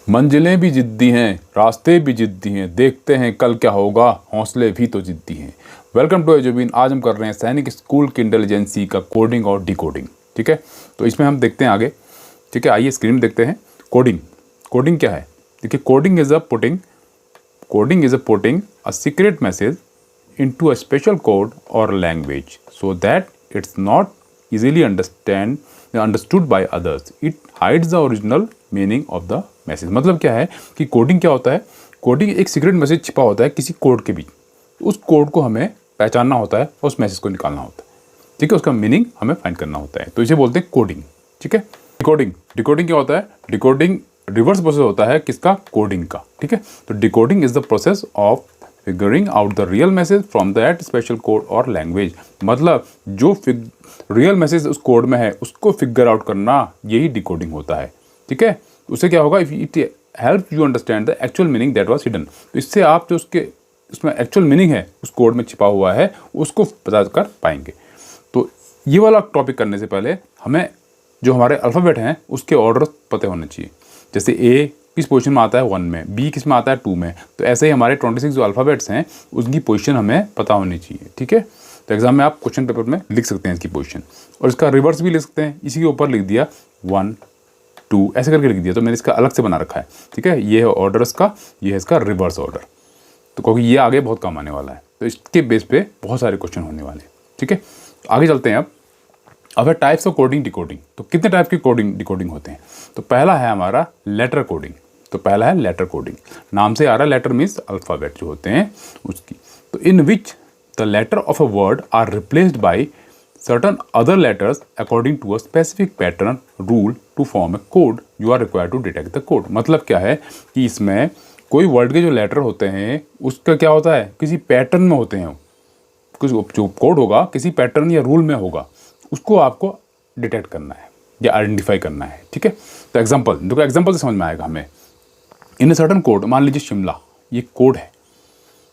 मंजिलें भी जिद्दी हैं, रास्ते भी जिद्दी हैं, देखते हैं कल क्या होगा, हौसले भी तो जिद्दी हैं। Welcome to Edubin. आज हम कर रहे हैं सैनिक स्कूल की इंटेलिजेंसी का कोडिंग और डिकोडिंग। ठीक है, तो इसमें हम देखते हैं आगे। ठीक है, आइए स्क्रीन में देखते हैं। कोडिंग कोडिंग क्या है? देखिए, coding is a putting a secret message into a special code or language so that it's not easily understood by others. It hides the original meaning of the message. मतलब क्या है कि coding क्या होता है? कोडिंग एक secret message छिपा होता है किसी कोड के बीच। उस कोड को हमें पहचानना होता है और उस मैसेज को निकालना होता है। ठीक है, उसका मीनिंग हमें फाइंड करना होता है, तो इसे बोलते हैं कोडिंग। ठीक है, डिकोडिंग क्या होता है? डिकोडिंग रिवर्स प्रोसेस होता है किसका? कोडिंग का। ठीक है, तो decoding is the process of figuring out the real message from that special code और लैंग्वेज। मतलब जो रियल मैसेज उस कोड में है उसको फिगर आउट करना, यही डिकोडिंग होता है। ठीक है, उससे क्या होगा? It help you understand the actual meaning that was hidden. तो इससे आप जो उसमें एक्चुअल मीनिंग है उस कोड में छिपा हुआ है उसको पता कर पाएंगे। तो ये वाला टॉपिक करने से पहले हमें जो हमारे अल्फ़ाबेट हैं उसके ऑर्डर पते होने चाहिए। जैसे ए किस पोजीशन में आता है 1 में, बी किस में आता है 2 में, तो ऐसे ही हमारे 26 जो अल्फ़ाबेट्स हैं उसकी पोजीशन हमें पता होनी चाहिए। ठीक है, तो एग्जाम में आप क्वेश्चन पेपर में लिख सकते हैं इसकी पोजीशन, और इसका रिवर्स भी लिख सकते हैं। इसी के ऊपर लिख दिया 1 2 ऐसे करके लिख दिया, तो मैंने इसका अलग से बना रखा है। ठीक है, ये है ऑर्डर इसका, ये है इसका रिवर्स ऑर्डर, तो क्योंकि ये आगे बहुत काम आने वाला है, तो इसके बेस पे बहुत सारे क्वेश्चन होने वाले हैं। ठीक है, आगे चलते हैं। अब है टाइप्स ऑफ कोडिंग डिकोडिंग। तो कितने टाइप की कोडिंग डिकोडिंग होते हैं? तो पहला है हमारा लेटर कोडिंग। तो पहला है लेटर कोडिंग, नाम से आ रहा है, लेटर मीन्स अल्फ़ाबेट जो होते हैं उसकी। तो in which the letter of a word are replaced by certain other letters according to a specific pattern rule to form a code you are required to detect the code. मतलब क्या है कि इसमें कोई वर्ड के जो letter होते हैं उसका क्या होता है, किसी पैटर्न में होते हैं। कुछ जो कोड होगा किसी पैटर्न या रूल में होगा, उसको आपको डिटेक्ट करना है या आइडेंटिफाई करना है। ठीक है, तो एग्जांपल देखो, एग्जांपल से समझ में आएगा हमें। इन ए सर्टन कोड, मान लीजिए शिमला, ये कोड है।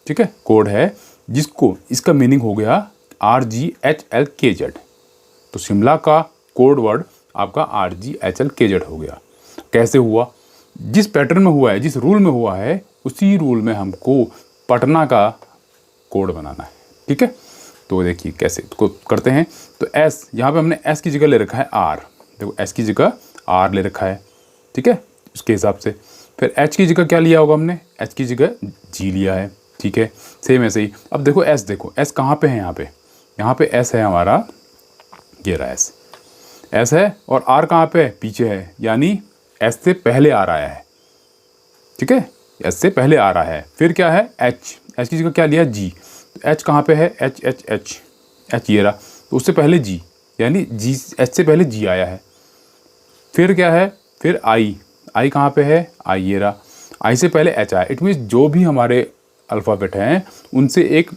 ठीक है, कोड है जिसको इसका मीनिंग हो गया RGHLKZ। तो शिमला का कोड वर्ड आपका RGHLKZ हो गया। कैसे हुआ? जिस पैटर्न में हुआ है, जिस रूल में हुआ है, उसी रूल में हमको पटना का कोड बनाना है। ठीक है, तो देखिए कैसे इसको करते हैं। तो एस, यहाँ पे हमने एस की जगह ले रखा है आर। देखो, एस की जगह आर ले रखा है। ठीक है, उसके हिसाब से फिर एच की जगह क्या लिया होगा हमने? एच की जगह जी लिया है। ठीक है, सेम ऐसे ही। अब देखो एस, देखो एस कहाँ पे है? यहाँ पे एस है हमारा, ये रहा एस है, और आर कहाँ पे है? पीछे है, यानी एस से पहले आ रहा है। ठीक है, एस से पहले आ रहा है। फिर क्या है? एच की जगह क्या लिया? जी। एच कहाँ पे है? एच ये रहा, तो उससे पहले जी, यानी जी, एच से पहले जी आया है। फिर क्या है? फिर आई कहाँ पे है? आई ये रहा, आई से पहले एच आया। इट मीन्स जो भी हमारे अल्फ़ाबेट हैं उनसे एक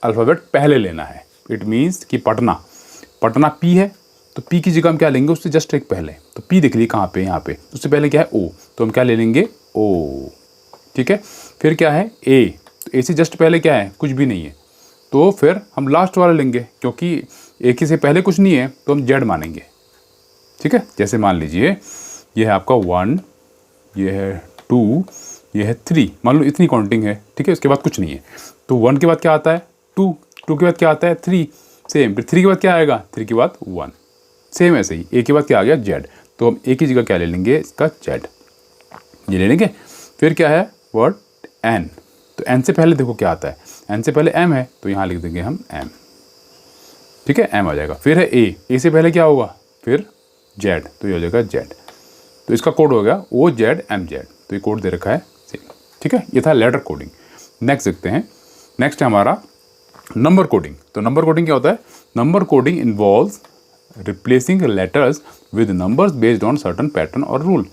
अल्फ़ाबेट पहले लेना है। इट मीन्स कि पटना पी है, तो पी की जगह हम क्या लेंगे? उससे जस्ट एक पहले। तो पी देख लीजिए कहाँ पे? यहाँ पे। उससे पहले क्या है? ओ, तो हम क्या ले लेंगे? ओ। ठीक है, फिर क्या है? ए, तो ए से जस्ट पहले क्या है? कुछ भी नहीं है, तो फिर हम लास्ट वाला लेंगे, क्योंकि एक ही से पहले कुछ नहीं है तो हम जेड मानेंगे। ठीक है, जैसे मान लीजिए ये है आपका 1, ये है 2, ये है 3, मान लो इतनी काउंटिंग है। ठीक है, उसके बाद कुछ नहीं है, तो 1 के बाद क्या आता है? 2 के बाद क्या आता है? 3, सेम। फिर 3 के बाद क्या आएगा? 3 के बाद 1, सेम ऐसे ही। ए के बाद क्या आ गया? जेड। तो हम ए की जगह क्या ले लेंगे? इसका जेड, ये ले लेंगे। फिर क्या है? वर्ड एन, तो एन से पहले देखो क्या आता है? एन से पहले एम है, तो यहाँ लिख देंगे हम एम। ठीक है, एम आ जाएगा। फिर है ए से पहले क्या होगा? फिर जेड, तो ये हो जाएगा जेड। तो इसका कोड हो गया OZMZ। तो ये कोड दे रखा है सेम। ठीक है, ये था लेटर कोडिंग। नेक्स्ट देखते हैं। नेक्स्ट है हमारा नंबर कोडिंग। तो नंबर कोडिंग क्या होता है? Number coding involves replacing letters with numbers based on certain pattern और रूल।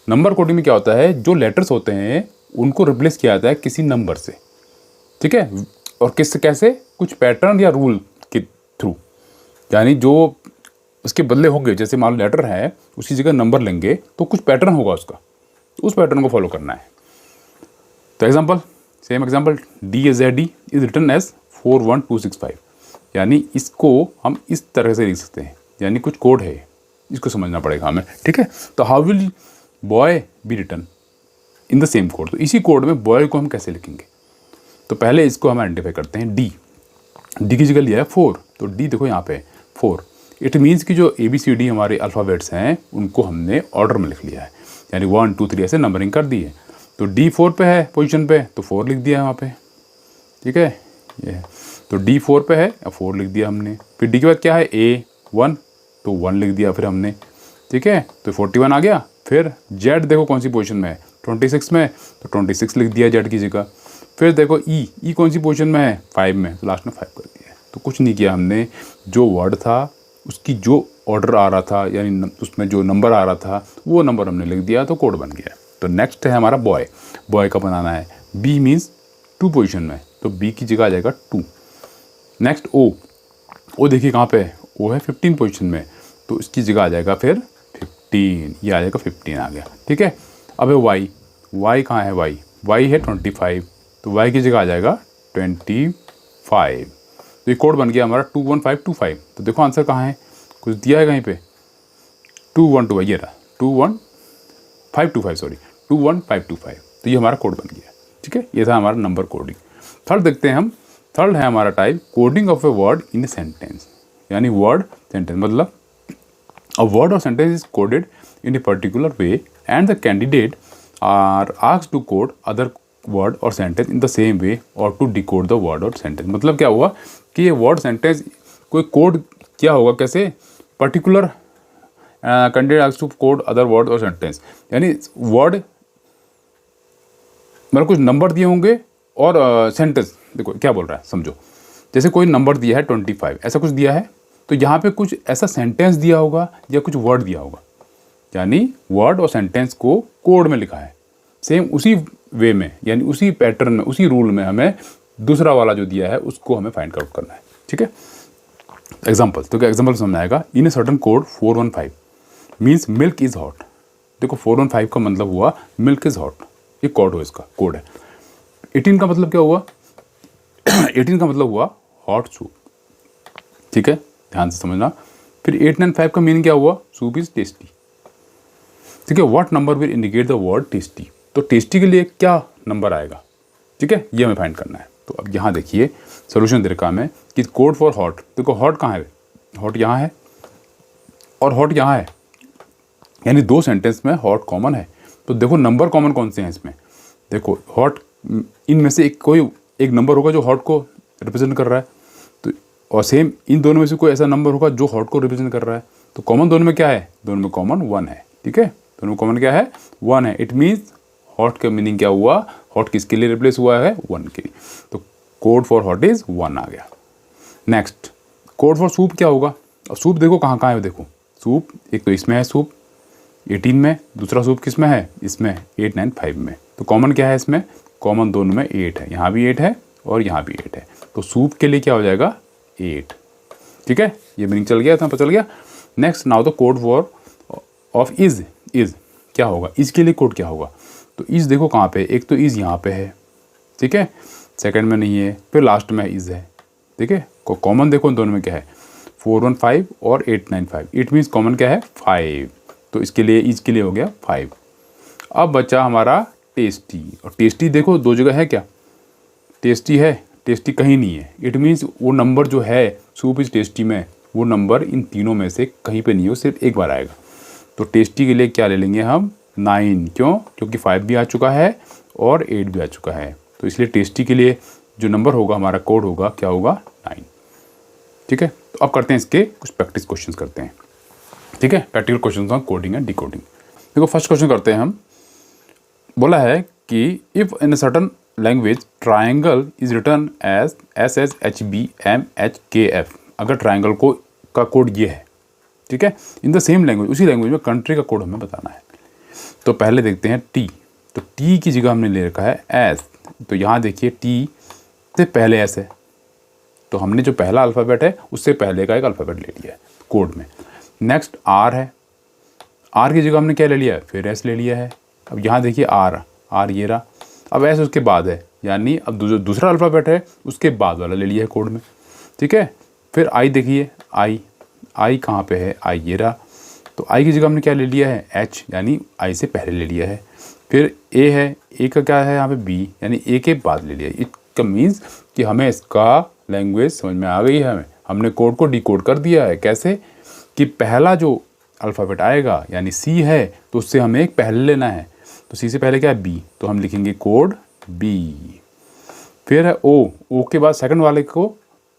नंबर कोडिंग में क्या होता है? जो लेटर्स होते हैं उनको रिप्लेस किया जाता है किसी नंबर से। ठीक है, और कैसे? कुछ पैटर्न या रूल के थ्रू, यानी जो उसके बदले होंगे। जैसे मान लो लेटर है, उसी जगह नंबर लेंगे तो कुछ पैटर्न होगा उसका, तो उस पैटर्न को फॉलो करना है। तो example, same example, DZD is written as 41265, यानी इसको हम इस तरह से लिख सकते हैं, यानी कुछ कोड है, इसको समझना पड़ेगा हमें। ठीक है, तो how will boy be written? In the same code. तो इसी कोड में बॉय को हम कैसे लिखेंगे, तो पहले इसको हम आइडेंटिफाई करते हैं। डी की जगह लिया है 4, तो डी देखो यहाँ पे 4। इट मीन्स कि जो ABCD हमारे अल्फ़ाबेट्स हैं उनको हमने ऑर्डर में लिख लिया है, यानी 1 2 3 ऐसे नंबरिंग कर दी है। तो D 4 पे है पोजीशन पे, तो 4 लिख दिया है वहाँ पे, ठीक है। ये तो D 4 पे है, 4 लिख दिया हमने। फिर D के बाद क्या है A 1, तो 1 लिख दिया फिर हमने, ठीक है। तो 41 आ गया। फिर Z देखो कौन सी पोजीशन में है, 26 में, तो 26 लिख दिया Z की जगह। फिर देखो E कौन सी पोजीशन में है, 5 में, तो लास्ट में 5 कर दिया। तो कुछ नहीं किया हमने, जो वर्ड था उसकी जो ऑर्डर आ रहा था, यानी उसमें जो नंबर आ रहा था वो नंबर हमने लिख दिया, तो कोड बन गया। तो नेक्स्ट है हमारा बॉय का बनाना है। B मीन्स 2 पोजीशन में, तो B की जगह आ जाएगा 2। नेक्स्ट O देखिए कहाँ पे है, O है 15 पोजीशन में, तो इसकी जगह आ जाएगा फिर 15, ये आ जाएगा 15 आ गया, ठीक है। अब है Y कहाँ है, Y है 25, तो Y की जगह आ जाएगा 25। तो ये कोड बन गया हमारा 21525। तो देखो आंसर कहाँ है, कुछ दिया है कहीं पे, 212, ये रहा 21525, सॉरी 21525। तो ये हमारा कोड बन गया, ठीक है। ये था हमारा नंबर कोडिंग। थर्ड देखते हैं हम। थर्ड है हमारा type coding of a word in a sentence, यानी वर्ड सेंटेंस मतलब a word or sentence is coded in a particular way and the candidate are asked to code other word or sentence in the same way or to decode the word or sentence। मतलब क्या हुआ कि ये word sentence कोई code क्या होगा, कैसे, particular candidate asked to code other word और सेंटेंस, यानी वर्ड मतलब कुछ नंबर दिए होंगे और सेंटेंस देखो क्या बोल रहा है, समझो जैसे कोई नंबर दिया है 25 ऐसा कुछ दिया है, तो यहाँ पे कुछ ऐसा सेंटेंस दिया होगा या कुछ वर्ड दिया होगा, यानी वर्ड और सेंटेंस को कोड में लिखा है सेम उसी वे में, यानी उसी पैटर्न में, उसी रूल में हमें दूसरा वाला जो दिया है उसको हमें फाइंड आउट करना है, ठीक है। एग्जाम्पल, तो क्या एग्जाम्पल समझ आएगा। In a certain code 415 means milk is hot. देखो 415 का मतलब हुआ मिल्क इज़ हॉट, ये कोड हो, इसका कोड है। 18 का मतलब क्या हुआ 18 का मतलब हुआ हॉट सूप, ठीक है, ध्यान से समझना। फिर 895 का मीनिंग क्या हुआ, सूप इज टेस्टी, ठीक है। What number will indicate the word tasty, तो टेस्टी के लिए क्या नंबर आएगा, ठीक है, ये हमें फाइंड करना है। तो अब यहाँ देखिए सोल्यूशन दे रखा है कि कोड फॉर हॉट, देखो हॉट कहाँ है, हॉट यहाँ है और हॉट यहाँ है, यानी 2 सेंटेंस में हॉट कॉमन है। तो देखो नंबर कॉमन कौन से हैं इसमें, देखो हॉट इनमें से कोई एक नंबर होगा जो हॉट को रिप्रेजेंट कर रहा है, तो और सेम इन दोनों में से कोई ऐसा नंबर होगा जो हॉट को रिप्रेजेंट कर रहा है। तो कॉमन दोनों में क्या है, दोनों में कॉमन 1 है, ठीक है, दोनों में कॉमन क्या है 1 है। इट मीन्स हॉट का मीनिंग क्या हुआ, हॉट किसके लिए रिप्लेस हुआ है 1 के लिए, तो कोड फॉर हॉट इज 1 आ गया। नेक्स्ट कोड फॉर सूप क्या होगा, और सूप देखो कहाँ कहाँ है, देखो सूप एक तो इसमें है सूप 18 में, दूसरा सूप किस में है, इसमें 895 में। तो कॉमन क्या है इसमें, कॉमन दोनों में 8 है, यहाँ भी 8 है और यहाँ भी 8 है, तो सूप के लिए क्या हो जाएगा 8, ठीक है, ये मीनिंग चल गया, पता चल गया। Next now the code for of is क्या होगा, इज के लिए कोड क्या होगा, तो इज देखो कहाँ पे, एक तो इज यहाँ पे है, ठीक है, सेकंड में नहीं है, फिर लास्ट में इज है, ठीक है। कॉमन देखो दोनों में क्या है 415 और 895, इट मीन्स कॉमन क्या है 5, तो इसके लिए इज के लिए हो गया 5। अब बचा हमारा टेस्टी, और टेस्टी देखो 2 जगह है क्या, टेस्टी है, टेस्टी कहीं नहीं है, इट मीन्स वो नंबर जो है सूप इज टेस्टी में, वो नंबर इन तीनों में से कहीं पे नहीं हो, सिर्फ एक बार आएगा। तो टेस्टी के लिए क्या ले लेंगे हम 9, क्यों, क्योंकि 5 भी आ चुका है और 8 भी आ चुका है, तो इसलिए टेस्टी के लिए जो नंबर होगा हमारा कोड होगा क्या होगा 9, ठीक है। तो अब करते हैं इसके कुछ प्रैक्टिस क्वेश्चंस करते हैं, ठीक है, practical questions on coding and decoding. देखो फर्स्ट क्वेश्चन करते हैं हम, बोला है कि if in a certain language triangle is return as SSHBMHKF, अगर ट्रायंगल को का कोड ये है, ठीक है, इन द सेम लैंग्वेज, उसी लैंग्वेज में कंट्री का कोड हमें बताना है। तो पहले देखते हैं टी, तो टी की जगह हमने ले रखा है एस, तो यहाँ देखिए टी से पहले एस है, तो हमने जो पहला अल्फ़ाबेट है उससे पहले का एक अल्फ़ाबेट ले लिया है कोड में। नेक्स्ट आर है, आर की जगह हमने क्या ले लिया है, फिर एस ले लिया है। अब यहाँ देखिए आर ये रहा, अब एस उसके बाद है, यानी अब जो दूसरा अल्फ़ाबेट है उसके बाद वाला ले लिया है कोड में, ठीक है। फिर आई देखिए, आई कहाँ पे है, आई ये रहा, तो आई की जगह हमने क्या ले लिया है एच, यानी आई से पहले ले लिया है। फिर ए है, ए का क्या है यहाँ पे बी, यानी ए के बाद ले लिया। इट मीन्स कि हमें इसका लैंग्वेज समझ में आ गई है, हमने कोड को डिकोड कर दिया है। कैसे कि पहला जो अल्फ़ाबेट आएगा यानी सी है तो उससे हमें एक पहले लेना है, तो सी से पहले क्या है बी, तो हम लिखेंगे कोड बी। फिर है ओ, ओ के बाद सेकंड वाले को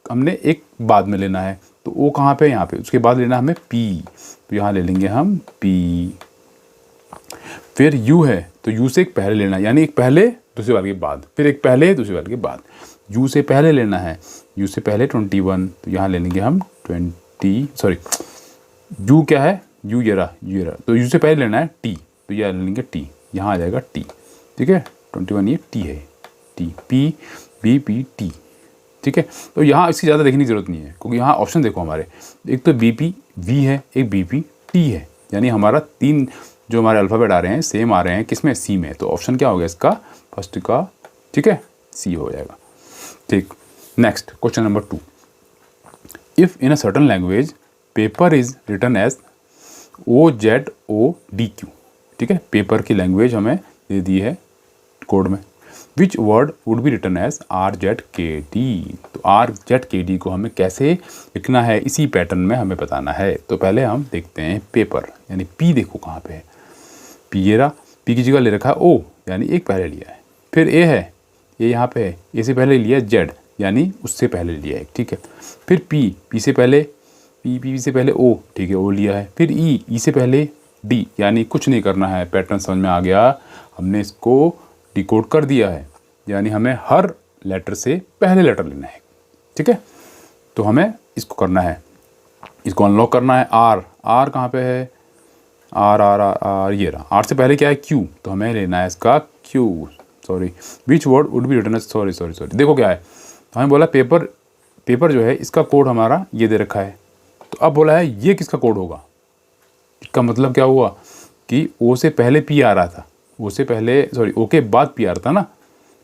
हमने एक बाद में लेना है, तो ओ कहाँ पे, यहाँ पे, उसके बाद लेना हमें पी, तो यहाँ ले लेंगे हम पी। फिर यू है, तो यू से एक पहले लेना है, यानी एक पहले दूसरे वाले के बाद, फिर एक पहले दूसरे वाले के बाद, यू से पहले लेना है, यू से पहले 21, तो यहाँ ले लेंगे हम 20, सॉरी यू क्या है, यू ये रहा, तो यू से पहले लेना है टी, तो यहाँ ले लेंगे टी, यहाँ आ जाएगा टी, ठीक है। 21 ये टी है, T, P B P T, ठीक है। तो यहाँ इसकी ज़्यादा देखने की ज़रूरत नहीं है, क्योंकि यहाँ ऑप्शन देखो हमारे, एक तो बी पी वी है, एक बी पी टी है, यानी हमारा 3 जो हमारे अल्फ़ाबेट आ रहे हैं सेम आ रहे हैं, किसमें, सी में। तो ऑप्शन क्या हो गया इसका, फर्स्ट का, ठीक है, सी हो जाएगा। ठीक, next question number 2। If in a certain language paper is written as OZODQ, ठीक है, पेपर की लैंग्वेज हमें दे दी है कोड में। Which word would be written as RZKD, तो RZKD को हमें कैसे लिखना है, इसी पैटर्न में हमें बताना है। तो पहले हम देखते हैं पेपर, यानी पी देखो कहाँ पे है, पी ये रहा, पी की जगह ले रखा है ओ, यानी एक पहले लिया है। फिर ए है, ए यहाँ पे है, ए से पहले लिया जेड, यानी उससे पहले लिया है, ठीक है। फिर पी, पी से पहले पी से पहले ओ, ठीक है, ओ लिया है। फिर ई से पहले डी, यानी कुछ नहीं करना है, पैटर्न समझ में आ गया, हमने इसको डिकोड कर दिया है, यानी हमें हर लेटर से पहले लेटर लेना है, ठीक है। तो हमें इसको करना है, इसको अनलॉक करना है। आर कहाँ पे है, आर ये रहा, आर से पहले क्या है क्यू, तो हमें लेना है इसका Q, sorry which word would be written, sorry देखो क्या है, हमें बोला पेपर जो है इसका कोड हमारा ये दे रखा है, तो अब बोला है ये किसका कोड होगा। इसका मतलब क्या हुआ कि ओ से पहले पी आ रहा था, ओ से पहले सॉरी ओ के बाद पी आ रहा था ना,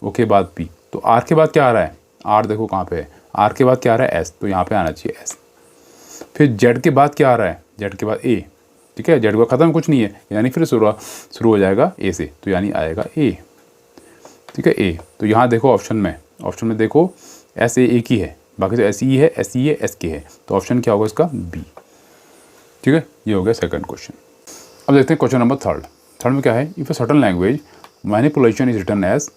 ओ के बाद पी, तो आर के बाद क्या आ रहा है, आर देखो कहाँ पे है, आर के बाद क्या आ रहा है एस, तो यहाँ पे आना चाहिए एस। फिर जेड के बाद क्या आ रहा है, जेड के बाद ए, ठीक है, जेड का ख़त्म कुछ नहीं है, यानी फिर शुरू हो जाएगा ए से, तो यानी आएगा ए, ठीक है, ए। तो यहाँ देखो ऑप्शन में देखो एस ए एक ही है, बाकी तो एस ई है, एस ई है, एस के है, तो ऑप्शन क्या होगा इसका बी, ठीक है। ये हो गया सेकंड क्वेश्चन। अब देखते हैं क्वेश्चन नंबर थर्ड में क्या है, if a certain language manipulation is written as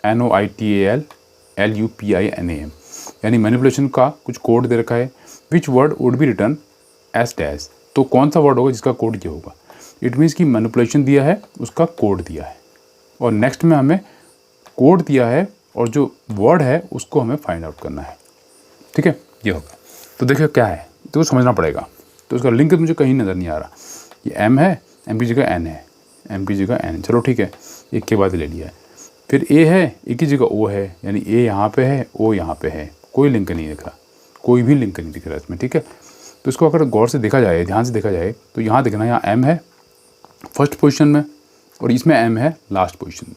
NOITALLUPINAM, यानी मैनिपुलेशन का कुछ कोड दे रखा है, which word would be written as dash, तो कौन सा वर्ड होगा जिसका कोड ये होगा। इट मीन्स कि मैनिपुलेशन दिया है, उसका कोड दिया है, और नेक्स्ट में हमें कोड दिया है और जो वर्ड है उसको हमें फाइंड आउट करना है, ठीक है, ये होगा। तो देखिए क्या है, तो समझना पड़ेगा, तो उसका लिंक मुझे कहीं नज़र नहीं आ रहा, ये एम है, एम की जगह एन है, एम की जगह एन, चलो ठीक है, एक के बाद ले लिया है। फिर ए है, ए की जगह ओ है, यानी ए यहाँ पे है, ओ यहाँ पे है, कोई लिंक नहीं दिख रहा, कोई भी लिंक नहीं दिख रहा इसमें, ठीक है। तो इसको अगर गौर से देखा जाए, ध्यान से देखा जाए, तो यहाँ देखना, यहाँ एम है फर्स्ट पोजीशन में, और इसमें एम है लास्ट पोजीशन में,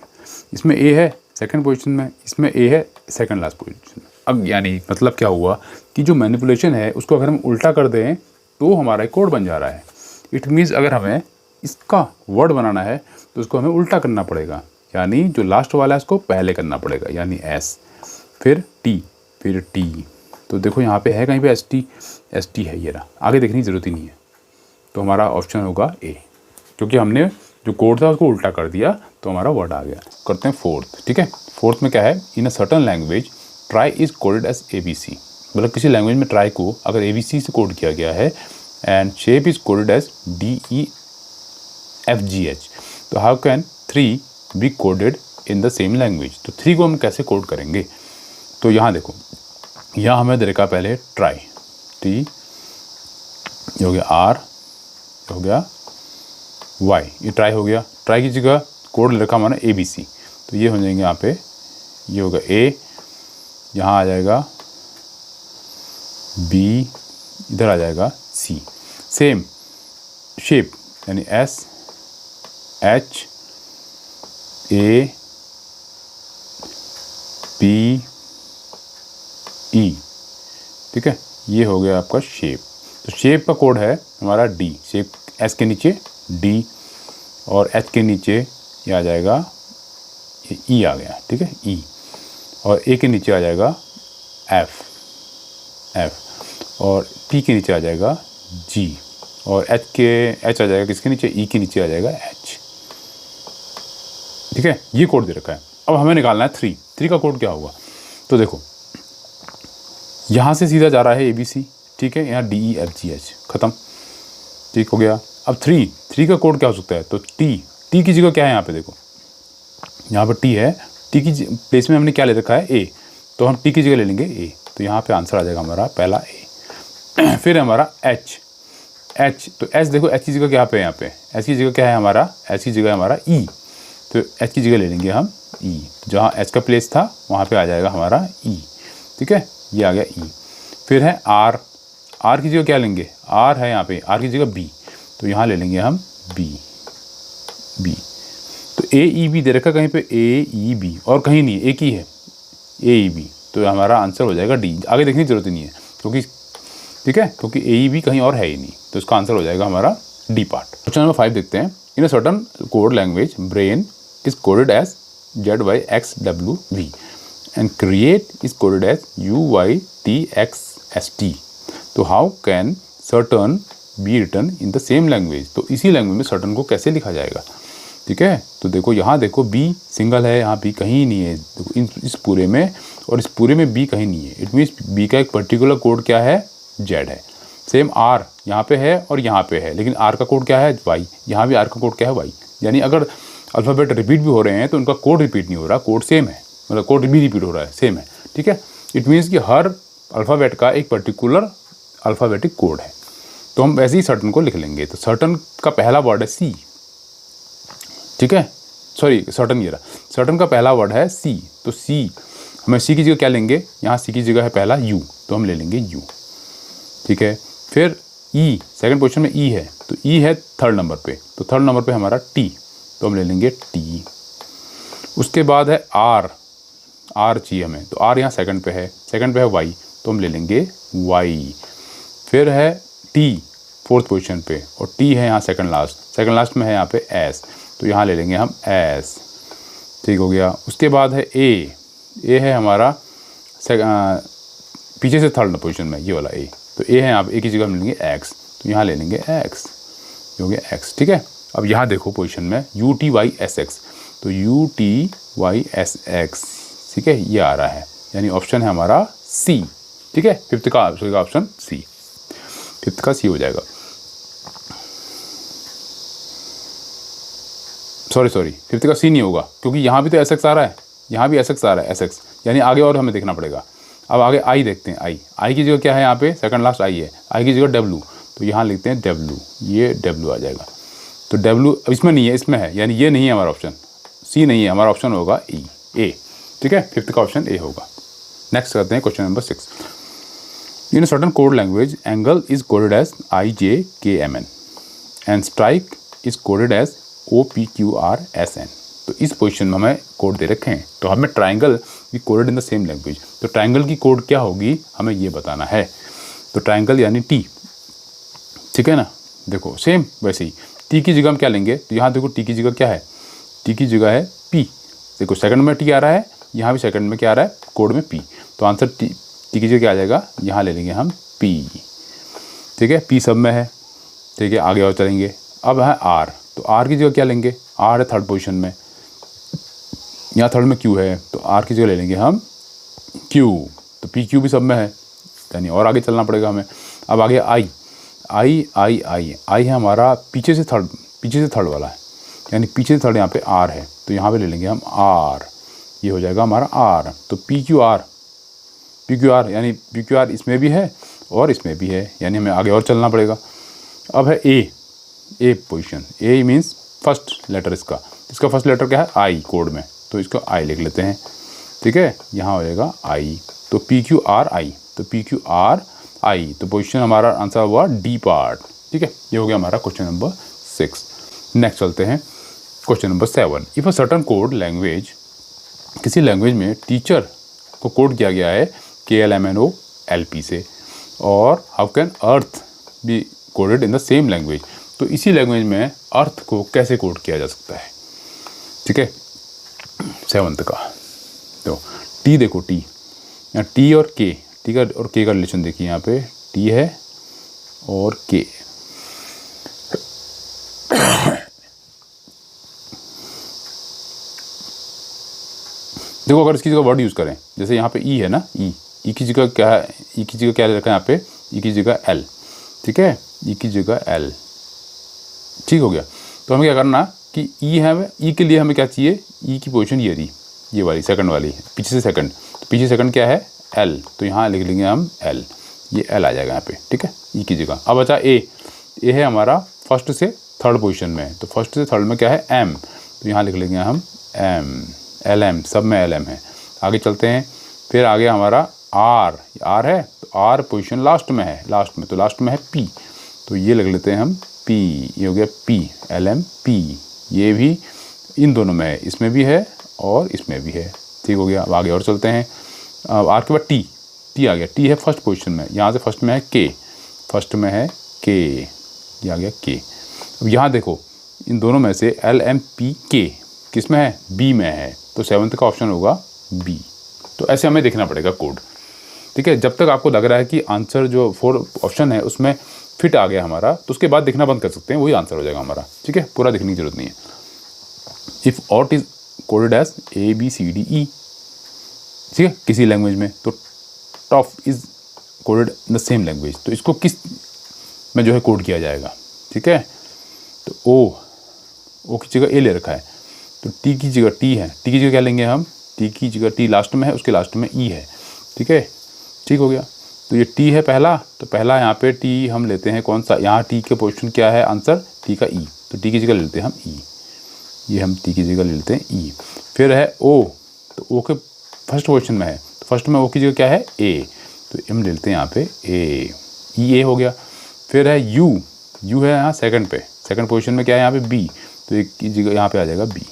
इसमें ए है सेकंड पोजीशन में, इसमें ए है सेकंड लास्ट पोजीशन में। अब यानी मतलब क्या हुआ कि जो मैनिपुलेशन है उसको अगर हम उल्टा कर दें तो हमारा कोड बन जा रहा है। इट मीन्स अगर हमें इसका वर्ड बनाना है तो उसको हमें उल्टा करना पड़ेगा, यानी जो लास्ट वाला है उसको पहले करना पड़ेगा, यानी एस, फिर टी, फिर टी। तो देखो यहाँ पे है कहीं पे एस टी है, ये रहा, आगे देखने की ज़रूरत ही नहीं है, तो हमारा ऑप्शन होगा ए, क्योंकि हमने जो कोड था उसको उल्टा कर दिया तो हमारा वर्ड आ गया। करते हैं फोर्थ, ठीक है। फोर्थ में क्या है, in a certain language try is coded as ABC, मतलब किसी लैंग्वेज में ट्राई को अगर ABC से कोड किया गया है, and shape is coded as DEFGH, तो how can 3 be coded in the same language, तो 3 को हम कैसे कोड करेंगे। तो यहाँ देखो, यहाँ हमें दे रखा पहले ट्राई, T ये हो गया, R हो गया, Y ये ट्राई हो गया, ट्राई की जगह कोड लिखा हमारा ABC, तो ये हो जाएंगे यहाँ पे, ये होगा A, यहाँ आ जाएगा B, इधर आ जाएगा C। सेम शेप यानी SHAPE, ठीक है, ये हो गया आपका शेप। तो शेप का कोड है हमारा D, शेप S के नीचे D और H के नीचे ये आ जाएगा, ये ई आ गया, ठीक है, ई, और ए के नीचे आ जाएगा एफ, और टी के नीचे आ जाएगा जी, और एच आ जाएगा किसके नीचे, ई के नीचे आ जाएगा एच, ठीक है। ये कोड दे रखा है। अब हमें निकालना है थ्री का कोड क्या होगा। तो देखो यहाँ से सीधा जा रहा है ABC, ठीक है, यहाँ DEFGH खत्म, ठीक हो गया। अब थ्री का कोड क्या हो सकता है, तो टी की जगह क्या है यहाँ पे, देखो यहाँ पर टी है, टी की प्लेस में हमने क्या ले रखा है, ए, तो हम टी की जगह ले लेंगे ए, तो यहाँ पे आंसर आ जाएगा हमारा पहला ए। फिर हमारा एच, तो एच देखो, एच की जगह क्या पे, यहाँ पे एच की जगह क्या है हमारा, एच की जगह हमारा ई, तो एच की जगह ले लेंगे हम ई, जहाँ एच का प्लेस था वहाँ पे आ जाएगा हमारा ई, ठीक है, ये आ गया ई। फिर है आर की जगह क्या लेंगे, आर है यहाँ पे, आर की जगह बी, तो यहाँ ले लेंगे हम बी, तो AEB दे रखा कहीं पे, AEB, और कहीं नहीं, एक ही है AEB, तो हमारा आंसर हो जाएगा डी। आगे देखने की जरूरत नहीं है क्योंकि, ठीक है, क्योंकि AEB कहीं और है ही नहीं, तो इसका आंसर हो जाएगा हमारा डी पार्ट। क्वेश्चन नंबर 5 देखते हैं। In a certain code language brain is coded as ZYXWV and create is coded as UYTXST. तो how can certain be written in the same language? तो इसी लैंग्वेज में certain को कैसे लिखा जाएगा, ठीक है। तो देखो यहाँ देखो B सिंगल है, यहाँ B कहीं नहीं है, देखो इस पूरे में और इस पूरे में B कहीं नहीं है, इट मीन्स B का एक पर्टिकुलर कोड क्या है, Z है। सेम R यहाँ पे है और यहाँ पे है, लेकिन R का कोड क्या है, Y, यहाँ भी R का कोड क्या है, Y। यानी अगर अल्फ़ाबेट रिपीट भी हो रहे हैं तो उनका कोड रिपीट नहीं हो रहा, कोड सेम है, मतलब कोड भी रिपीट हो रहा है, सेम है, ठीक है। इट मीन्स कि हर अल्फ़ाबेट का एक पर्टिकुलर अल्फ़ाबेटिक कोड है। तो हम वैसे ही सर्टन को लिख लेंगे। तो सर्टन का पहला वर्ड है सी, ठीक है, सॉरी सर्टन ये रहा, सर्टन का पहला वर्ड है सी, तो सी हमें सी की जगह क्या लेंगे, यहाँ सी की जगह है पहला यू, तो हम ले लेंगे यू, ठीक है। फिर ई, सेकंड पोजीशन में ई है, तो ई है थर्ड नंबर पे, तो थर्ड नंबर पे हमारा टी, तो हम ले लेंगे टी। उसके बाद है आर चाहिए हमें, तो आर यहाँ सेकंड पे है वाई, तो हम ले लेंगे वाई। फिर है टी फोर्थ पोजीशन पे, और टी है यहाँ सेकंड लास्ट में है यहाँ पे एस, तो यहाँ ले लेंगे हम एस, ठीक हो गया। उसके बाद है ए है हमारा पीछे से थर्ड पोजीशन में, ये वाला ए, तो ए है यहाँ पे, ए की जगह हम लेंगे एक्स, तो यहाँ ले लेंगे एक्स, ये हो गया एक्स, ठीक है। अब यहाँ देखो पोजीशन में UTYSX, तो UTYSX, ठीक है, ये आ रहा है, यानी ऑप्शन है हमारा सी, ठीक है। फिफ्थ का ऑप्शन सी, फिफ्थ का सी हो जाएगा। सॉरी फिफ्थ का सी नहीं होगा, क्योंकि यहाँ भी तो SX आ रहा है, यहाँ भी SX आ रहा है, SX, यानी आगे और हमें देखना पड़ेगा। अब आगे आई देखते हैं, आई की जगह क्या है, यहाँ पे सेकंड लास्ट आई है, आई की जगह W, तो यहाँ लिखते हैं W, ये W आ जाएगा। तो W अब इसमें नहीं है, इसमें है, यानी ये नहीं है हमारा ऑप्शन, सी नहीं है हमारा ऑप्शन, होगा ए, ठीक है, फिफ्थ का ऑप्शन ए होगा। नेक्स्ट करते हैं question number 6। In a certain code language angle is coded as IJKMN and strike is coded as OPQRSN। तो इस पोजीशन में हमें कोड दे रखे हैं, तो हमें ट्राइंगल भी coded in the same language, तो ट्राइंगल की कोड क्या होगी हमें ये बताना है। तो ट्राइंगल यानी टी, ठीक है ना, देखो सेम वैसे ही टी की जगह हम क्या लेंगे, तो यहाँ देखो टी की जगह क्या है, टी की जगह है पी, देखो सेकंड में टी आ रहा है, यहाँ भी सेकंड में क्या आ रहा है, कोड में पी, तो आंसर टी की जगह क्या आ जाएगा, यहाँ ले लेंगे हम पी, ठीक है, पी सब में है, ठीक है। आगे और चलेंगे, अब है आर, तो आर की जगह क्या लेंगे, आर है थर्ड पोजीशन में, यहाँ थर्ड में क्यू है, तो आर की जगह ले लेंगे हम क्यू, तो पी क्यू भी सब में है, यानी और आगे चलना पड़ेगा हमें। अब आगे आई है हमारा पीछे से थर्ड वाला है, यानी पीछे से थर्ड यहाँ पे आर है, तो यहाँ पे ले लेंगे हम आर, ये हो जाएगा हमारा आर। तो पी क्यू आर यानी पी क्यू आर इसमें भी है और इसमें भी है, यानी हमें आगे और चलना पड़ेगा। अब है ए पोजीशन, ए मीन्स फर्स्ट लेटर, इसका फर्स्ट लेटर क्या है, आई कोड में, तो इसको आई लिख लेते हैं, ठीक है, यहाँ हो जाएगा आई, तो PQRI, तो PQRI, तो पोजीशन हमारा आंसर हुआ डी पार्ट, ठीक है। ये हो गया हमारा क्वेश्चन नंबर 6। नेक्स्ट चलते हैं question number 7। If a certain code language, किसी लैंग्वेज में टीचर को कोड किया गया है KLMNOLP से, और how can earth B coded in the same language, तो इसी लैंग्वेज में अर्थ को कैसे कोड किया जा सकता है। ठीक है, 7th का। तो टी देखो, टी, यहाँ टी और के, टी का और के का रिलेशन देखिए, यहाँ पे टी है और के। देखो अगर इसकी जगह वर्ड यूज़ करें, जैसे यहाँ पे ई है ना, ई की जगह क्या है, ई की जगह क्या ले रखा है यहाँ पे, ई की जगह एल, ठीक है, ई की जगह एल, ठीक हो गया। तो हमें क्या करना कि ई है, ई के लिए हमें क्या चाहिए, ई की पोजीशन ये रही, ये वाली सेकंड वाली, पीछे से सेकंड, तो पीछे सेकंड क्या है, एल, तो यहाँ लिख लेंगे हम एल, ये एल आ जाएगा यहाँ पे, ठीक है, ई की जगह। अब बचा ए, ए है हमारा फर्स्ट से थर्ड पोजीशन में, तो फर्स्ट से थर्ड में क्या है, एम, तो यहाँ लिख लेंगे हम एम, एल एम, सब में एल एम है। आगे चलते हैं, फिर आगे हमारा आर, आर है, तो आर पोजीशन लास्ट में है, लास्ट में, तो लास्ट में है पी, तो ये लिख लेते हैं हम पी, ये हो गया पी, एल एम पी, ये भी इन दोनों में है, इसमें भी है और इसमें भी है, ठीक हो गया। अब आगे और चलते हैं, आर के बाद टी, टी आ गया, टी है फर्स्ट पोजीशन में, यहाँ से फर्स्ट में है के, फर्स्ट में है के, ये आ गया के। अब यहाँ देखो इन दोनों में से एल एम पी के किस में है, बी में है, तो 7th का ऑप्शन होगा बी। तो ऐसे हमें देखना पड़ेगा कोड, ठीक है। जब तक आपको लग रहा है कि आंसर जो 4 ऑप्शन है उसमें फिट आ गया हमारा, तो उसके बाद देखना बंद कर सकते हैं, वही आंसर हो जाएगा हमारा, ठीक है, पूरा देखने की जरूरत नहीं है। If ought is coded as A B C D E, ठीक है, किसी लैंग्वेज में, तो top is coded in the same language, तो इसको किस में जो है कोड किया जाएगा, ठीक है। तो ओ की जगह ए ले रखा है, तो टी की जगह टी है, टी की जगह क्या लेंगे हम, टी की जगह टी लास्ट में है, उसके लास्ट में ई है, ठीक है, ठीक हो गया। तो ये टी है पहला, तो पहला यहाँ पे टी हम लेते हैं कौन सा, यहाँ टी के पोजीशन क्या है आंसर, टी का ई, तो टी की जगह लेते हैं हम ई, ये हम टी की जगह ले लेते हैं ई। फिर है ओ, तो ओ के फर्स्ट पोजीशन में है, तो फर्स्ट में ओ की जगह क्या है, ए, तो हम ले लेते हैं यहाँ पे ए, ई ए हो गया। फिर है यू, यू है यहाँ सेकंड पे, सेकंड पोजीशन में क्या है यहाँ पे बी, तो एक की जगह यहाँ पे आ जाएगा बी,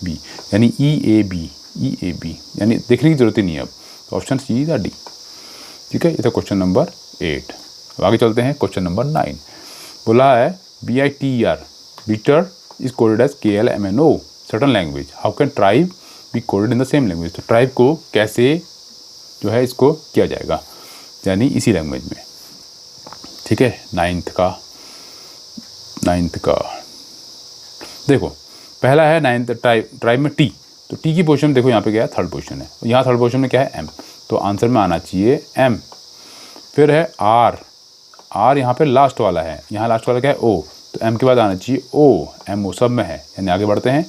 बी यानी ई A B, E A B, यानी देखने की जरूरत ही नहीं है अब, तो ऑप्शन सी या डी, ठीक है। ये था क्वेश्चन नंबर 8। अब आगे चलते हैं क्वेश्चन नंबर 9। बोला है BITER, biter is coded as KLMNO certain language, how can tribe be coded in the same language, तो ट्राइब को कैसे जो है इसको किया जाएगा, यानी इसी लैंग्वेज में, ठीक है। 9th का देखो पहला है 9th ट्राइब में टी, तो टी की पोजीशन देखो यहाँ पे क्या है, थर्ड पोजीशन है, यहाँ थर्ड पोजीशन में क्या है एम, तो आंसर में आना चाहिए एम। फिर है आर, आर यहाँ पे लास्ट वाला है, यहाँ लास्ट वाला क्या है ओ, तो एम के बाद आना चाहिए ओ, एम ओ सब में है, यानी आगे बढ़ते हैं।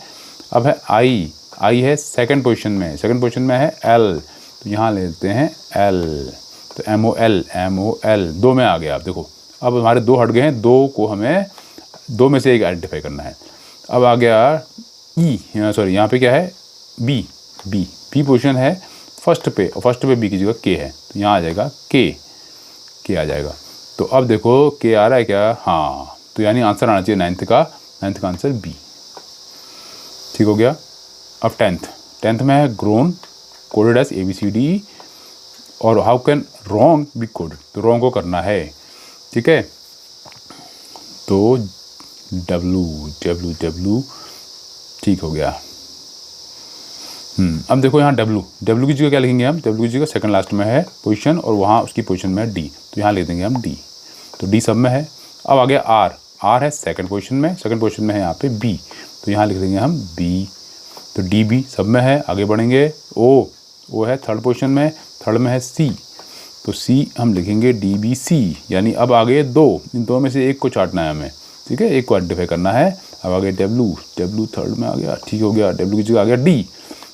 अब है आई, आई है सेकंड पोजीशन में, सेकंड पोजीशन में है एल, तो यहाँ लेते हैं एल, तो एम ओ एल, दो में आ गया। आप देखो अब हमारे दो हट गए हैं, दो को हमें दो में से एक आइडेंटिफाई करना है। अब आ गया ई, सॉरी यहाँ पे क्या है बी, बी पोजीशन है फर्स्ट पे, और फर्स्ट पे बी की जगह के है, तो यहाँ आ जाएगा के आ जाएगा। तो अब देखो के आ रहा है क्या, हाँ, तो यानी आंसर आना चाहिए 9th का आंसर बी, ठीक हो गया। अब 10th में है ग्रोन कोडेड एज ABCD, और how can wrong B coded, तो रॉन्ग को करना है, ठीक है। तो W, ठीक हो गया। अब देखो यहाँ W की जगह क्या लिखेंगे हम, W की जगह सेकंड लास्ट में है पोजीशन, और वहाँ उसकी पोजीशन में है D, तो यहाँ लिख देंगे हम D, तो D सब में है। अब आ गया R है सेकंड पोजीशन में, सेकंड पोजीशन में है यहाँ पे B, तो यहाँ लिख देंगे हम B, तो DB सब में है। आगे बढ़ेंगे O है थर्ड पोजीशन में, थर्ड में है C, तो C हम लिखेंगे DBC, यानी अब आगे इन दो में से एक को चाटना है हमें, ठीक है, एक को आइडेंटिफाई करना है। अब आगे W थर्ड में आ गया, ठीक हो गया। W की जगह आ गया D,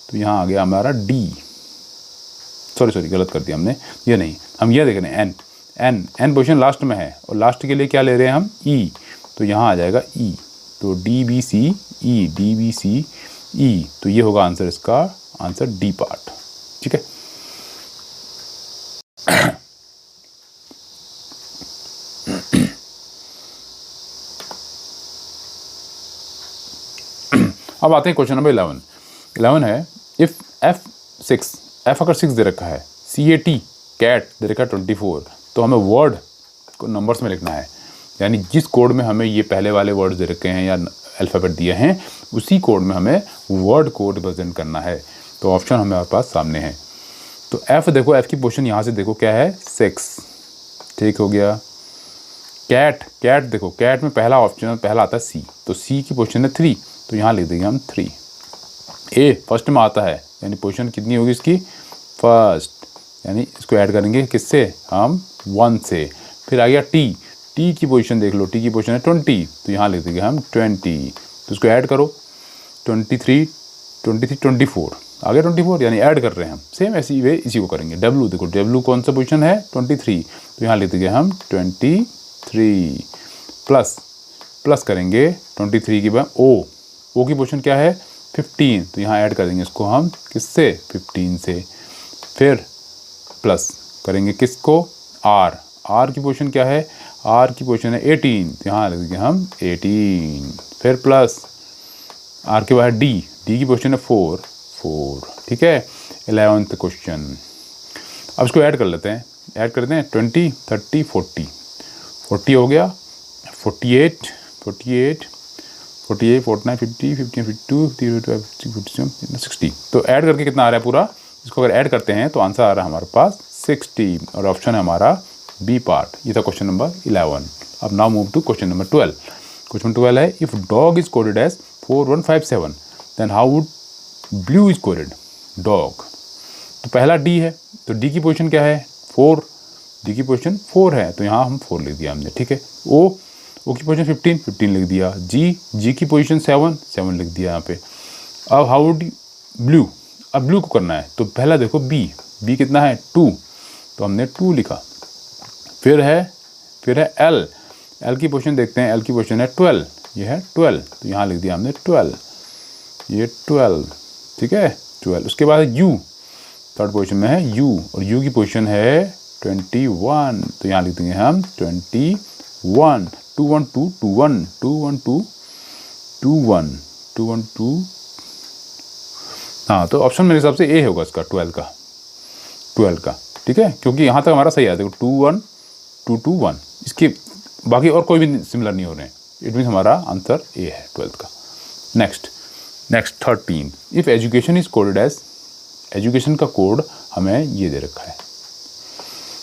तो यहाँ आ गया हमारा D, सॉरी गलत कर दिया हमने, ये नहीं, हम ये देख रहे हैं N पोजीशन लास्ट में है, और लास्ट के लिए क्या ले रहे हैं हम E, तो यहाँ आ जाएगा E, तो DBC E, तो ये होगा आंसर, इसका आंसर D पार्ट, ठीक है। अब आते हैं क्वेश्चन नंबर 11 है, इफ F अगर 6 दे रखा है, CAT कैट दे रखा है 24, तो हमें वर्ड को नंबर्स में लिखना है, यानी जिस कोड में हमें ये पहले वाले वर्ड्स दे रखे हैं या अल्फ़ाबेट दिए हैं उसी कोड में हमें वर्ड को रिप्रेजेंट करना है। तो ऑप्शन हमारे पास सामने है। तो एफ देखो, एफ की पोजीशन यहाँ से देखो क्या है 6, ठीक हो गया। कैट, कैट देखो, कैट में पहला ऑप्शन पहला आता है सी, तो सी की पोजीशन है 3, तो यहाँ लिख देंगे हम 3। ए फर्स्ट में आता है यानी पोजीशन कितनी होगी इसकी फर्स्ट, यानी इसको ऐड करेंगे किससे हम 1 से। फिर आ गया टी, टी की पोजीशन देख लो, टी की पोजीशन है 20, तो यहाँ लिख देंगे हम 20, तो इसको ऐड करो 23 24 आ गया 24, यानी ऐड कर रहे हैं हम। सेम ऐसी वे इसी को करेंगे। डब्लू देखो, डब्लू कौन सा पोजीशन है 23, तो यहाँ लिख देंगे हम 23 प्लस प्लस करेंगे 23 के बाद ओ, ओ की पोजीशन क्या है 15, तो यहाँ ऐड कर देंगे इसको हम किससे 15 से। फिर प्लस करेंगे किसको आर, आर की पोजीशन क्या है, आर की पोजीशन है 18, तो यहाँ लिख देंगे हम 18। फिर प्लस आर के बाद डी, डी की पोजीशन है 4, ठीक है। 11th क्वेश्चन, अब इसको ऐड कर लेते हैं, ऐड करते हैं 20 30 40, 40 हो गया, 48 49 50 52 53 60, तो ऐड करके कितना आ रहा है पूरा, इसको अगर ऐड करते हैं तो आंसर आ रहा है हमारे पास 60, और ऑप्शन है हमारा बी पार्ट। ये था क्वेश्चन नंबर 11। अब now move to question number 12। Question 12 है, if dog is coded as 4157 then how would blue is coded dog. तो पहला डी है, तो डी की पोजीशन क्या है 4, डी की पोजीशन 4 है, तो यहाँ हम 4 लिख दिया हमने, ठीक है। ओ, ओ की पोजीशन 15 लिख दिया। जी, जी की पोजीशन 7 लिख दिया यहाँ पे। अब हाउ वुड ब्लू, अब ब्लू को करना है, तो पहला देखो बी, बी कितना है 2, तो हमने 2 लिखा। फिर है एल, एल की पोजीशन देखते हैं, एल की पोजीशन है 12, ये है 12, तो यहाँ लिख दिया हमने 12, ये 12, ठीक है 12। उसके बाद यू, थर्ड पोजीशन में है यू, और यू की पोजीशन है 21, तो यहाँ लिख देंगे हम 21, 212, हाँ, तो ऑप्शन मेरे हिसाब से ए होगा इसका 12 का, ठीक है, क्योंकि यहाँ तक हमारा सही है। देखो 2 1 2 2 1, इसके बाकी और कोई भी सिमिलर नहीं हो रहे हैं, इट मीन्स हमारा आंसर ए है 12 का। Next 13, if education is coded as, education का कोड हमें ये दे रखा है,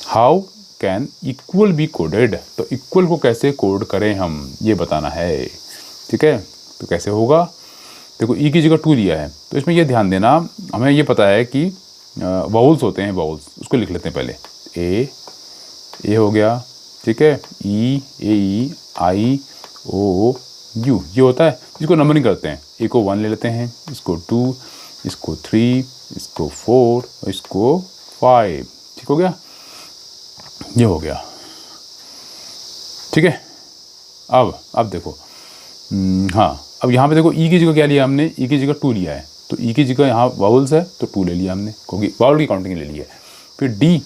how can equal be coded, तो इक्वल को कैसे कोड करें हम, ये बताना है, ठीक है। तो कैसे होगा, देखो ई की जगह 2 लिया है, तो इसमें ये ध्यान देना, हमें ये पता है कि वाउल्स होते हैं, वाउल्स उसको लिख लेते हैं पहले, ए हो गया, ठीक है, ई ए आई ओ यू, ये होता है, इसको नंबरिंग करते हैं, ए को 1 ले लेते हैं, इसको 2, इसको 3, इसको 4 और इसको 5, ठीक हो गया, ये हो गया, ठीक है। अब देखो हाँ, अब यहाँ पे देखो ई की जगह क्या लिया हमने, ई की जगह 2 लिया है, तो ई की जगह यहाँ वाउल्स है तो 2 ले लिया हमने, क्योंकि वाउल की काउंटिंग ले ली है। फिर डी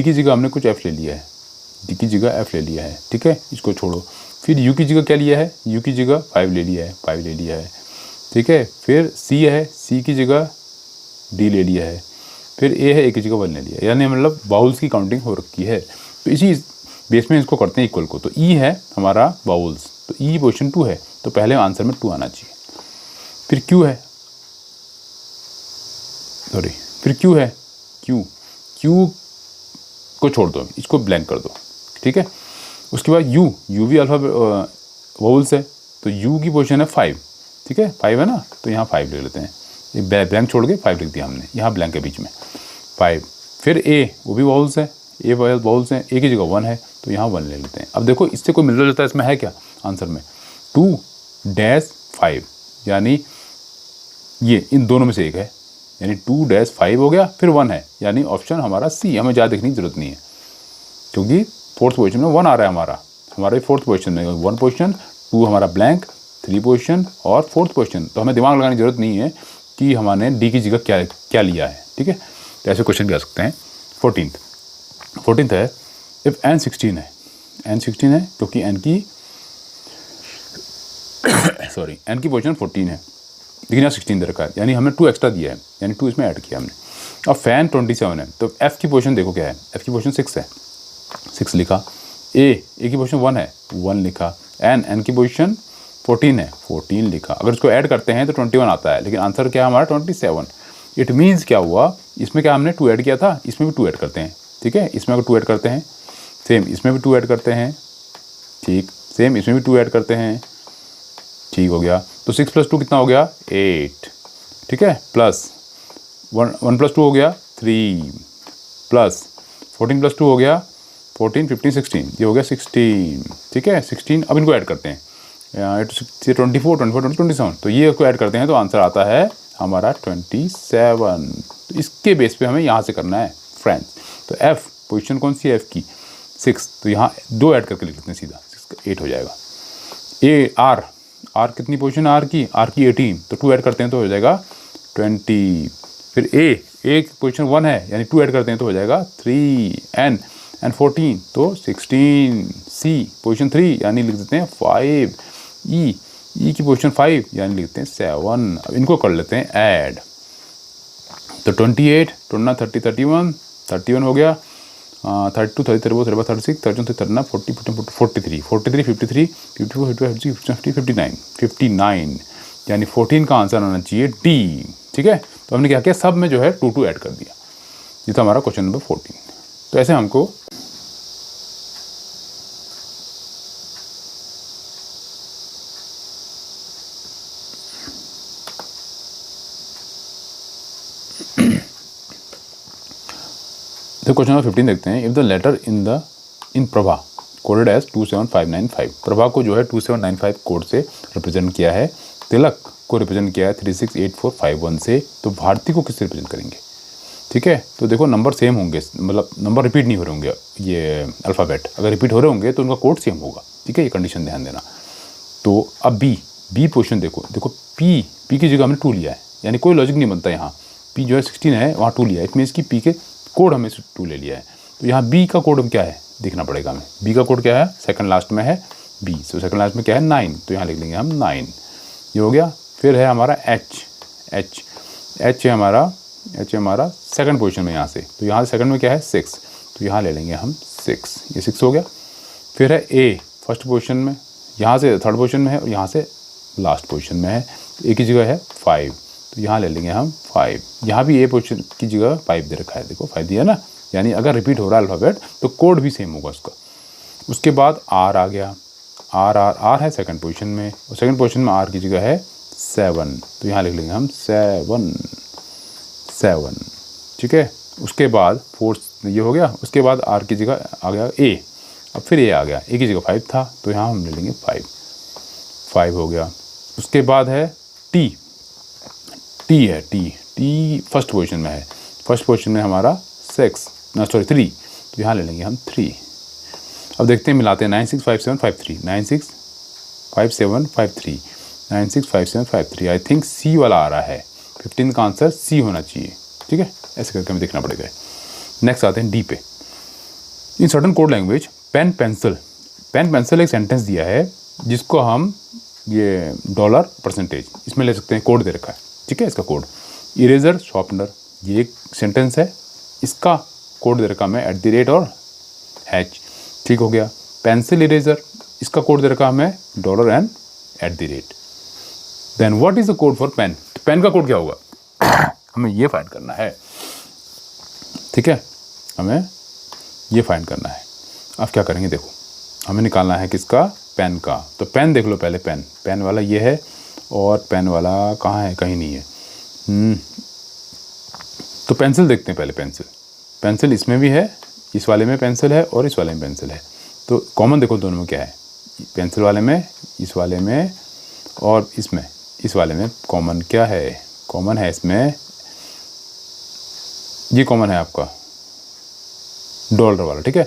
की जगह हमने कुछ एफ ले लिया है, डी की जगह एफ ले लिया है, ठीक है, इसको छोड़ो। फिर यू की जगह क्या लिया है, यू की जगह 5 ले लिया है, ठीक है। फिर सी है, सी की जगह डी ले लिया है। फिर ए है, ए की जगह 1 ले लिया है, यानी मतलब वाउल्स की काउंटिंग हो रखी है। तो इसी बेस में इसको करते हैं इक्वल को। तो ई है हमारा वाउल्स, तो ई पोजीशन 2 है, तो पहले आंसर में 2 आना चाहिए। फिर क्यू है, क्यू को छोड़ दो, इसको ब्लैंक कर दो, ठीक है। उसके बाद यू भी अल्फा वाउल्स है, तो यू की पोजीशन है 5, ठीक है, 5 है ना, तो यहाँ 5 ले लेते हैं, ये ब्लैंक छोड़ के 5 लिख दिया हमने, यहाँ ब्लैंक है बीच में 5। फिर ए, वो भी वाउल्स है, ए वाउल्स हैं, ए की जगह 1 है, तो यहाँ 1 ले लेते हैं। अब देखो इससे कोई मिलता जुलता इसमें है क्या आंसर में, 2-5, यानी ये इन दोनों में से एक है, यानी 2-5 हो गया, फिर 1 है, यानी ऑप्शन हमारा सी। हमें ज़्यादा देखने की जरूरत नहीं है, क्योंकि 4th पोजीशन में 1 आ रहा है हमारे 4th पोजीशन में 1 पोजीशन, 2 हमारा ब्लैंक, 3 पोजीशन और 4th पोजीशन। तो हमें दिमाग लगाने की जरूरत नहीं है कि हमने डी की जगह क्या लिया है, ठीक है। तो ऐसे क्वेश्चन भी आ सकते हैं। 14th है, इफ n 16 है, n 16 है क्योंकि n की पोजीशन 14 है, लेकिन यहाँ 16 दे रखा है, यानी हमने 2 एक्स्ट्रा दिया है, यानी 2 इसमें ऐड किया हमने। अब फैन 27 है, तो f की पोजीशन देखो क्या है, f की पोजीशन 6 है, 6 लिखा। ए की पोजीशन 1 है, 1 लिखा। n की पोजीशन 14 है, 14 लिखा। अगर इसको ऐड करते हैं तो 21 आता है, लेकिन आंसर क्या है हमारा 27। इट मीन्स क्या हुआ, इसमें क्या हमने 2 ऐड किया था, इसमें भी 2 ऐड करते हैं। ठीक है, इसमें अगर 2 ऐड करते हैं, सेम इसमें भी 2 ऐड करते हैं, ठीक, सेम इसमें भी 2 ऐड करते हैं, ठीक हो गया। तो 6 + 2 कितना हो गया, 8। ठीक है, प्लस 1 + 2 हो गया 3, प्लस 14 + 2 हो गया 14, 15, 16, ये हो गया 16। ठीक है, 16। अब इनको ऐड करते हैं, 24, 24, 27, तो ये को ऐड करते हैं तो आंसर आता है हमारा 27। तो इसके बेस पे हमें यहाँ से करना है फ्रेंड्स। तो F पोजीशन कौन सी है, F की 6, तो यहाँ 2 ऐड करके लिख लेते हैं सीधा, 8 हो जाएगा। R कितनी पोजीशन है, R की 18, तो 2 ऐड करते हैं तो हो जाएगा 20। फिर A पोजीशन 1 है, यानी 2 ऐड करते हैं तो हो जाएगा 3। N 14, तो 16। C पोजीशन 3, यानी लिख देते हैं 5। E की पोजीशन 5, यानी लिखते हैं 7। अब इनको कर लेते हैं ऐड, तो 28, 29, 30, 31 हो गया, 32, 33, 34, 36, 37, 39, 40, 43, 43, 53, 54, 55, 56, 59, 59, यानी 14 का आंसर आना चाहिए D। ठीक है, तो हमने क्या किया, सब में जो है 2 ऐड कर दिया। ये था हमारा क्वेश्चन नंबर 14। तो ऐसे हमको तो क्वेश्चन नंबर 15 देखते हैं। If the letter in Prabha coded as 27595, Prabha को जो है 2795 कोड से रिप्रेजेंट किया है, तिलक को रिप्रेजेंट किया है 368451 से, तो भारती को किससे रिप्रेजेंट करेंगे। ठीक है, तो देखो नंबर सेम होंगे, मतलब नंबर रिपीट नहीं हो रहे होंगे, ये अल्फ़ाबेट अगर रिपीट हो रहे होंगे तो उनका कोड सेम होगा। ठीक है, ये कंडीशन ध्यान देना। तो अब बी पोजीशन देखो पी की जगह हमने 2 लिया है, यानी कोई लॉजिक नहीं बनता यहाँ। पी जो है 16 है, वहाँ 2 लिया है, इसमें इसकी पी के कोड हमें 2 ले लिया है। तो यहाँ बी का कोड क्या है देखना पड़ेगा हमें। बी का कोड क्या है, सेकंड लास्ट में है बी, तो सेकंड लास्ट में क्या है 9, तो यहाँ लिख लेंगे हम 9, ये हो गया। फिर है हमारा एच है हमारा सेकंड पोजीशन में यहाँ से, तो यहाँ सेकंड में क्या है 6, तो यहाँ ले लेंगे हम 6, ये 6 हो गया। फिर है ए फर्स्ट पोजीशन में, यहाँ से थर्ड पोजीशन में है और यहाँ से लास्ट पोजीशन में है, ए की जगह है 5, तो यहाँ ले लेंगे हम 5। यहाँ भी ए पोजीशन की जगह 5 दे रखा है, देखो 5 दिया ना, यानी अगर रिपीट हो रहा है अल्फ़ाबेट तो कोड भी सेम होगा उसका। उसके बाद आर आ गया, आर है सेकंड पोजीशन में, और सेकंड पोजीशन में आर की जगह है 7, तो यहाँ लिख लेंगे हम 7। ठीक है, उसके बाद फोर्थ ये हो गया। उसके बाद आर की जगह आ गया ए, अब फिर ए आ गया, ए की जगह 5 था, तो यहाँ हम ले लेंगे 5 हो गया। उसके बाद है टी है, टी फर्स्ट पोजीशन में है, फर्स्ट पोजीशन में हमारा 3, तो यहाँ ले लेंगे हम 3। अब देखते हैं, मिलाते हैं 965753, 965753, 965753। आई थिंक सी वाला आ रहा है, 15 का आंसर सी होना चाहिए। ठीक है, ऐसे करके हमें देखना पड़ेगा। नेक्स्ट आते हैं डी पे। In certain code language pen pencil एक सेंटेंस दिया है जिसको हम ये $% इसमें ले सकते हैं, कोड दे रखा है। ठीक है, इसका कोड इरेजर शॉर्पनर, ये एक सेंटेंस है, इसका कोड दे रखा हमें @ और हैच। ठीक हो गया। पेंसिल इरेजर, इसका कोड दे रखा हमें $and @ then what is the code for pen, pen का कोड क्या होगा हमें ये फाइंड करना है। ठीक है, हमें ये फाइंड करना है। अब क्या करेंगे, देखो हमें निकालना है किसका, पेन का। तो पेन देख लो पहले, पेन वाला ये है और पेन वाला कहाँ है, कहीं नहीं है। तो पेंसिल देखते हैं पहले, पेंसिल इसमें भी है, इस वाले में पेंसिल है और इस वाले में पेंसिल है। तो कॉमन देखो दोनों में क्या है, पेंसिल वाले में, इस वाले में और इसमें, इस वाले में कॉमन क्या है, कॉमन है इसमें, ये कॉमन है आपका डॉलर वाला। ठीक है,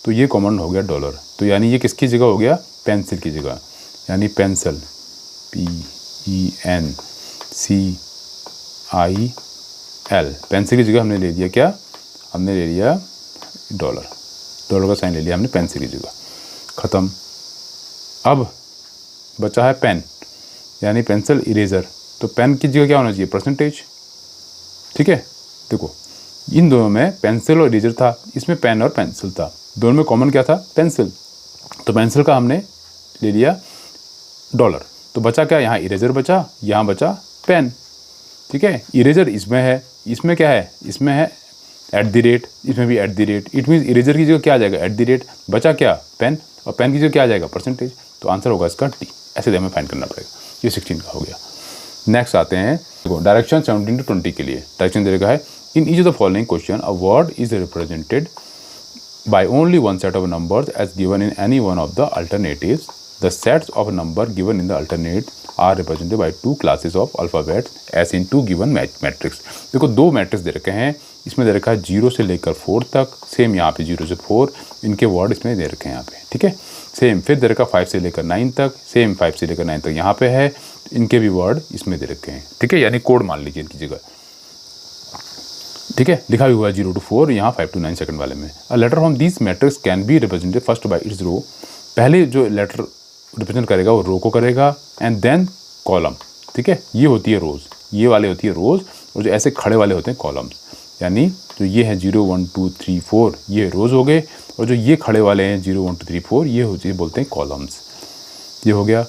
तो ये कॉमन हो गया डॉलर, तो यानी ये किसकी जगह हो गया, पेंसिल की जगह, यानी पेंसिल PENCIL, पेंसिल की जगह हमने ले लिया क्या, हमने ले लिया डॉलर का साइन ले लिया हमने पेंसिल की जगह, ख़त्म। अब बचा है पेन, यानी पेंसिल इरेजर, तो पेन की जगह क्या होना चाहिए, %। ठीक है, देखो इन दोनों में पेंसिल और इरेजर था, इसमें पेन और पेंसिल था, दोनों में कॉमन क्या था, पेंसिल। तो पेंसिल का हमने ले लिया $, तो बचा क्या, यहाँ इरेजर बचा, यहाँ बचा पेन, ठीक है। इरेजर इसमें है, इसमें क्या है, इसमें है @ इसमें भी @ इट मीन्स इरेजर की जगह क्या आ जाएगा, @ बचा क्या, पेन, और पेन की जगह क्या आ जाएगा, %। तो आंसर होगा इसका टी। ऐसे हमें फाइंड करना पड़ेगा। ये 16 का हो गया। नेक्स्ट आते हैं डायरेक्शन 17 to 20 के लिए। डायरेक्शन दे रखा है, in each of the following question a word is represented by only one set of numbers as given in any one of the alternatives. The sets of number given in the alternate are represented by two classes of alphabets as in two given matrix. देखो दो matrix दे रखे हैं, इसमें दे रखा है 0 से लेकर 4 तक, सेम यहाँ पे 0 से 4 इनके वर्ड इसमें दे रखे हैं यहाँ पे, ठीक है। सेम फिर दे रखा 5 से लेकर 9 तक, सेम 5 से लेकर 9 तक यहाँ पे है, इनके भी वर्ड इसमें दे रखे हैं, ठीक है, यानी कोड मान लीजिए इनकी जगह, ठीक है। लिखा भी हुआ है 0 to 4 यहाँ 5 to 9 सेकंड वाले में। A letter from this matrix can be represented first by its row, पहले जो लेटर रिप्रेजेंट करेगा वो रो को करेगा, एंड देन कॉलम, ठीक है। ये होती है रोज़, ये वाले होती है रोज़, और जो ऐसे खड़े वाले होते हैं कॉलम्स, यानी जो ये है 0 1 2 3 4 ये रोज़ हो गए, और जो ये खड़े वाले हैं 0 1 2 3 4 ये होती है बोलते हैं कॉलम्स। ये हो गया।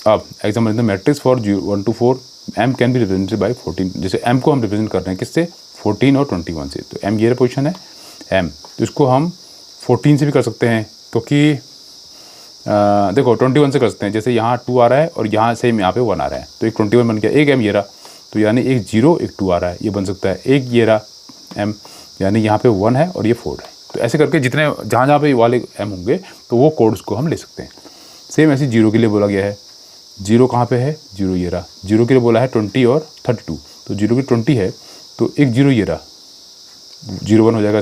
अब example matrix for 1 to 4 m can be represented by 14, जैसे m को हम रिप्रेजेंट कर रहे हैं किससे, 14 और 21 से, तो m ये पोजीशन है m, तो इसको हम 14 से भी कर सकते हैं, क्योंकि देखो 21 से कर सकते हैं, जैसे यहाँ 2 आ रहा है और यहाँ सेम यहाँ पे 1 आ रहा है, तो एक 21 बन गया, एक m ये रहा, तो यानी एक 0 एक 2 आ रहा है, ये बन सकता है, एक ये रहा m, यानी यहाँ पे 1 है और ये 4 है, तो ऐसे करके जितने जहाँ पे वाले m होंगे तो वो कोड्स को हम ले सकते हैं। सेम ऐसे 0 के लिए बोला गया है, 0 कहाँ पे है, 0 ये रहा, 0 के लिए बोला है 20 और 32, तो 0 की 20 है, तो एक 0 ये रहा, 0 1 हो जाएगा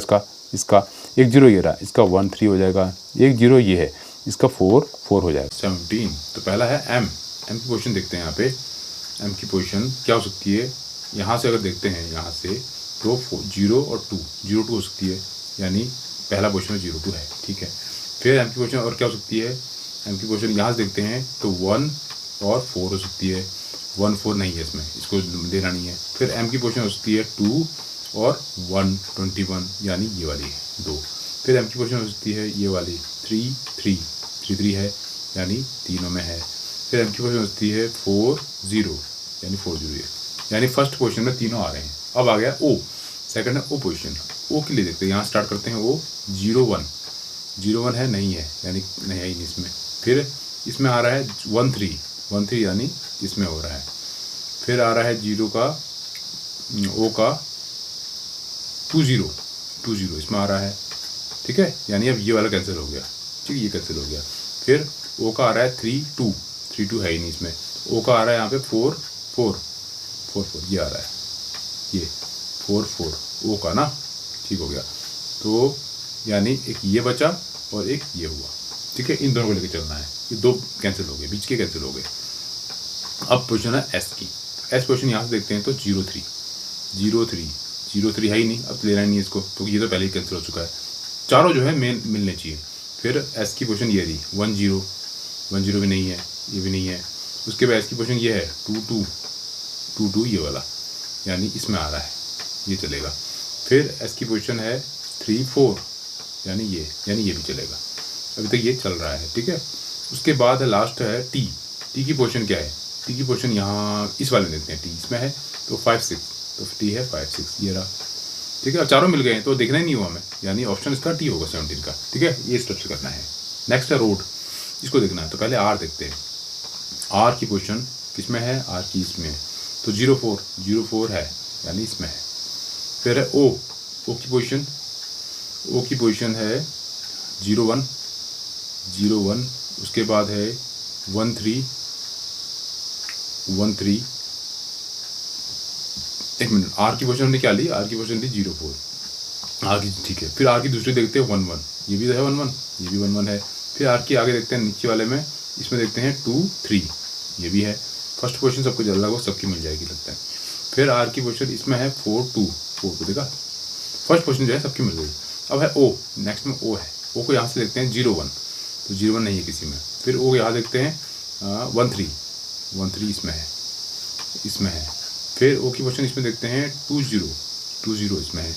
इसका एक 0 ये रहा, इसका 1 3 हो जाएगा, एक 0 ये है, इसका 4 4 हो जाएगा। 17 तो पहला है m की पोजीशन देखते हैं यहाँ पे, m की पोजीशन क्या हो सकती है, यहाँ से अगर देखते हैं यहाँ से तो 0 और 2 0 2 हो सकती है, यानी पहला पोजीशन 0 2 है, ठीक है। फिर m की पोजीशन और क्या हो सकती है, m की पोजीशन यहाँ से देखते हैं तो 1 और 4 हो सकती है, 1 4 नहीं है इसमें, इसको देना नहीं है। फिर m की पोजीशन हो सकती है 2 और 1 21, यानी ये वाली है 2। फिर m की पोजीशन हो सकती है ये वाली 3 3 3 3 है, यानी तीनों में है। फिर m की पोजीशन हो सकती है 4 0, यानी 4 0 है, यानी फर्स्ट पोजीशन में तीनों आ रहे हैं। अब आ गया o, सेकंड है o पोजीशन। o के लिए देखते हैं, यहाँ स्टार्ट करते हैं o 0 1 है, नहीं है, यानी नहीं है ही इसमें। फिर इसमें आ रहा है 1 3 यानी इसमें हो रहा है। फिर आ रहा है 0 का o का 2 0 इसमें आ रहा है, ठीक है, यानी अब ये वाला कैंसिल हो गया, ठीक है, ये कैंसिल हो गया। फिर o का आ रहा है 3 2 है ही नहीं इसमें, o का आ रहा है यहाँ पे 4 4 ये आ रहा है, ये 4 4 o का ना, ठीक हो गया। तो यानी एक ये बचा और एक ये हुआ, ठीक है, इन दोनों को लेकर चलना है, ये दो कैंसिल हो गए, बीच के कैंसिल हो गए। अब पोजीशन है एस की, एस पोजीशन यहाँ से देखते हैं तो 0 3 है ही नहीं, अब लेना नहीं है इसको, क्योंकि ये तो पहले ही कैंसिल हो चुका है, चारों जो है मेन मिलने चाहिए। फिर एस की पोजीशन ये रही 1 0 भी नहीं है, ये भी नहीं है। उसके बाद एस की पोजीशन ये है 2 2 ये वाला, यानी इसमें आ रहा है, ये चलेगा। फिर एस की पोजीशन है 3 4, यानी ये भी चलेगा, अभी तक ये चल रहा है, ठीक है। उसके बाद लास्ट है टी की पोजीशन क्या है, टी की पोजीशन यहाँ इस वाले देखते हैं, टी इसमें है तो 5 6, तो टी है 5 6 ये रहा, ठीक है। अब चारों मिल गए हैं तो देखना ही नहीं हुआ हमें, यानी ऑप्शन इसका टी होगा 17 का, ठीक है, ये स्टेप्स करना है। नेक्स्ट है रोड, इसको देखना है, तो पहले आर देखते हैं, आर की पोजीशन किसमें है, आर की इसमें है, तो 0 4 है, यानी इसमें है। फिर है ओ की पोजीशन है 0 1, उसके बाद है 1 3 एक मिनट, आर की पोजीशन हमने क्या ली, आर की पोजीशन थी 0 4, आर की, ठीक है। फिर आर की दूसरी देखते हैं 1 1, ये भी है 1 1, ये भी 1 1 है। फिर आर की आगे देखते हैं नीचे वाले में, इसमें देखते हैं 2 3, ये भी है। फर्स्ट पोजीशन सबको जल्द लगो सबकी मिल जाएगी लगता है। फिर आर की पोजीशन इसमें है 4 2 देखा, फर्स्ट पोजीशन जो है सबकी मिल गई। अब है ओ, नेक्स्ट में ओ है, ओ को यहाँ से देखते हैं 0 1, तो 0 1 नहीं है किसी में। फिर ओ यहाँ देखते हैं 1 3 इसमें है। फिर ओ की पोजीशन इसमें देखते हैं 2 0 इसमें है,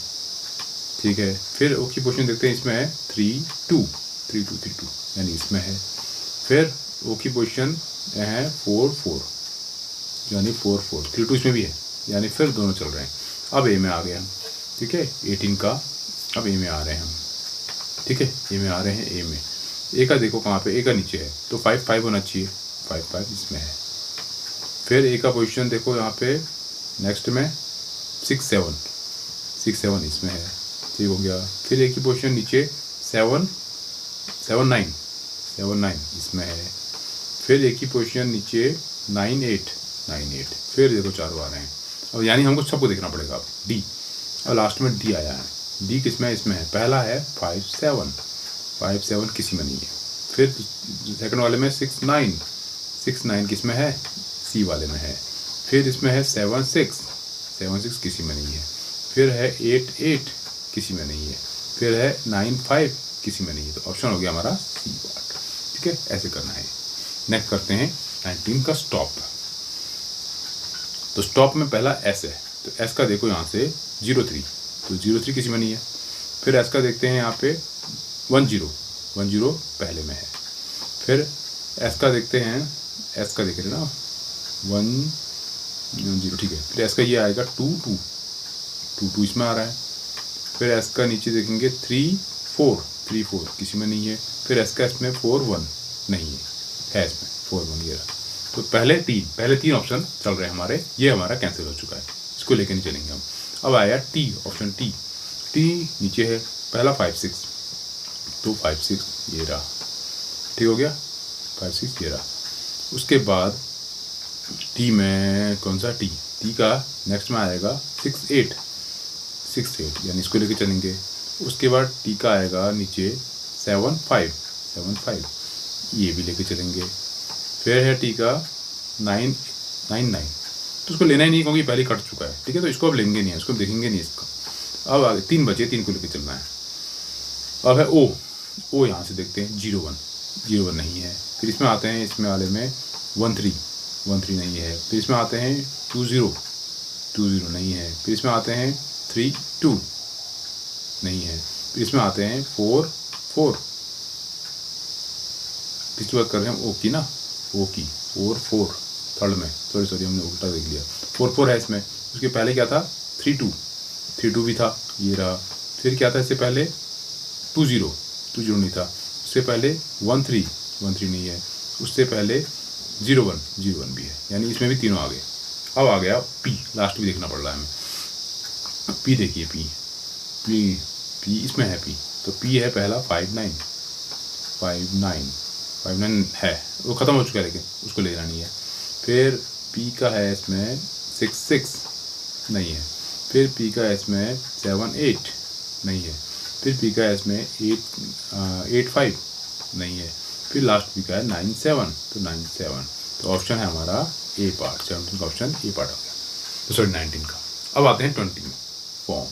ठीक है। फिर ओ की पोजीशन देखते हैं इसमें है 3 2 यानी इसमें है। फिर ओ की पोजीशन है 4 4, यानी 4 4, 3 2 इसमें भी है, यानी फिर दोनों चल रहे हैं। अब ए में आ गए हम, ठीक है, 18 का अब ए में आ रहे हैं हम, ठीक है, ए में आ रहे हैं। ए में ए का देखो कहाँ पे, ए का नीचे है तो 5 5 होना चाहिए, 5 5 इसमें है। फिर ए का पोजीशन देखो यहाँ पे नेक्स्ट में 6 7 6 7 इसमें है, ठीक हो गया। फिर ए की पोजीशन नीचे 7 7 9 7 9 इसमें है। फिर ए की पोजीशन नीचे 9 8 9 8, फिर देखो 4 आ रहे हैं। अब यानी हमको सबको देखना पड़ेगा। अब डी, और लास्ट में डी आया है। डी किसमें है, इसमें है। पहला है 5 7 5 7 किसी में नहीं है। फिर सेकंड वाले में 6 9 6 9 किसमें है, सी वाले में है। फिर इसमें है 7 6 7 6 किसी में नहीं है। फिर है 8 8 किसी में नहीं है। फिर है 9 5 किसी में नहीं है। तो ऑप्शन हो गया हमारा सी पार्ट, ठीक है, ऐसे करना है। नेक्स्ट करते हैं 19 का स्टॉप। तो स्टॉप में पहला एस है, तो एस का देखो यहाँ से 0 3, तो 0 3 किसी में नहीं है। फिर एस का देखते हैं यहाँ पे 1 0 1 0 पहले में है। फिर एस का देखते हैं, एस का देख रहे ना 1 0, ठीक है। फिर एस का ये आएगा 2 2 2 2 इसमें आ रहा है। फिर एस का नीचे देखेंगे 3 4 3 4 किसी में नहीं है। फिर एस का इसमें 4 1 नहीं है इसमें 4 1 ये रहा। तो पहले तीन ऑप्शन चल रहे हैं हमारे, ये हमारा कैंसिल हो चुका है, इसको लेके नहीं चलेंगे हम। अब आया टी, ऑप्शन टी नीचे है। पहला 5 6, तो 5 6 ये रहा, ठीक हो गया, 5 6 ये रहा। उसके बाद टी में कौन सा टी का नेक्स्ट में आएगा 6 8 6 8, यानी इसको लेके चलेंगे। उसके बाद टी का आएगा नीचे 7 5 7 5, ये भी लेके चलेंगे। फिर है टी का 9 9 9, तो उसको लेना ही नहीं क्योंकि पहले कट चुका है, ठीक है, तो इसको अब लेंगे नहीं, इसको देखेंगे नहीं इसका। अब आगे 3 बचे, 3 को लेके चलना है। अब है ओ यहाँ से देखते हैं 0 1 नहीं है। फिर इसमें आते हैं, इसमें वाले में 1 3 नहीं है। फिर इसमें आते हैं 2 0 नहीं है। फिर इसमें आते हैं 3 2 नहीं है। फिर इसमें आते हैं 4 4, किसकी बात कर रहे हैं हम, ओ की ना, ओ की 4 4 थर्ड में, सॉरी हमने उल्टा देख लिया। 4 4 है इसमें। उसके पहले क्या था 3 2 भी था, ये रहा। फिर क्या था इससे पहले 2 0 नहीं था। उससे पहले 1 3 नहीं है। उससे पहले 0 1 भी है, यानी इसमें भी तीनों आ गए। अब आ गया पी, लास्ट भी देखना पड़ रहा है हमें। पी देखिए, पी इसमें है पी, तो पी है पहला 5 9 है, वो ख़त्म हो चुका है लेकिन उसको लेना नहीं है। फिर पी का है इसमें 6 6 नहीं है। फिर पी का है इसमें 7 8 नहीं है। फिर पी का है इसमें 8 5 नहीं है। फिर लास्ट पी का है 9 7, तो 9 7, तो ऑप्शन है हमारा ए पार्ट, 17 का ऑप्शन ए पार्ट हो गया, तो सॉरी 19 का। अब आते हैं 20 में फॉर्म।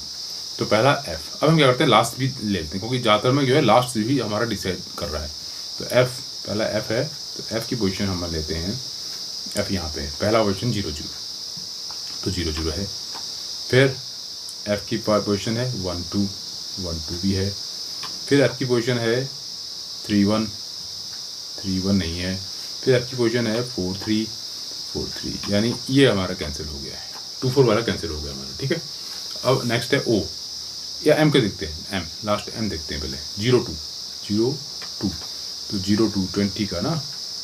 तो पहला एफ। अब हम क्या करते हैं, लास्ट भी ले लेते हैं क्योंकि ज़्यादातर में जो है लास्ट भी हमारा डिसाइड कर रहा है। तो एफ, पहला एफ है, तो एफ की पोजीशन हम लेते हैं। एफ यहाँ पे पहला पोजीशन 0 0, तो 0 0 है। फिर एफ की पोजीशन है 1 2 भी है। फिर एफ की पोजीशन है 3 1 नहीं है। फिर एफ की पोजीशन है 4 3, यानी ये हमारा कैंसिल हो गया है, 2 4 वाला कैंसिल हो गया हमारा, ठीक है। अब नेक्स्ट है ओ या एम के देखते हैं, एम लास्ट एम देखते हैं पहले। 0 2, तो 0 2 20 का ना,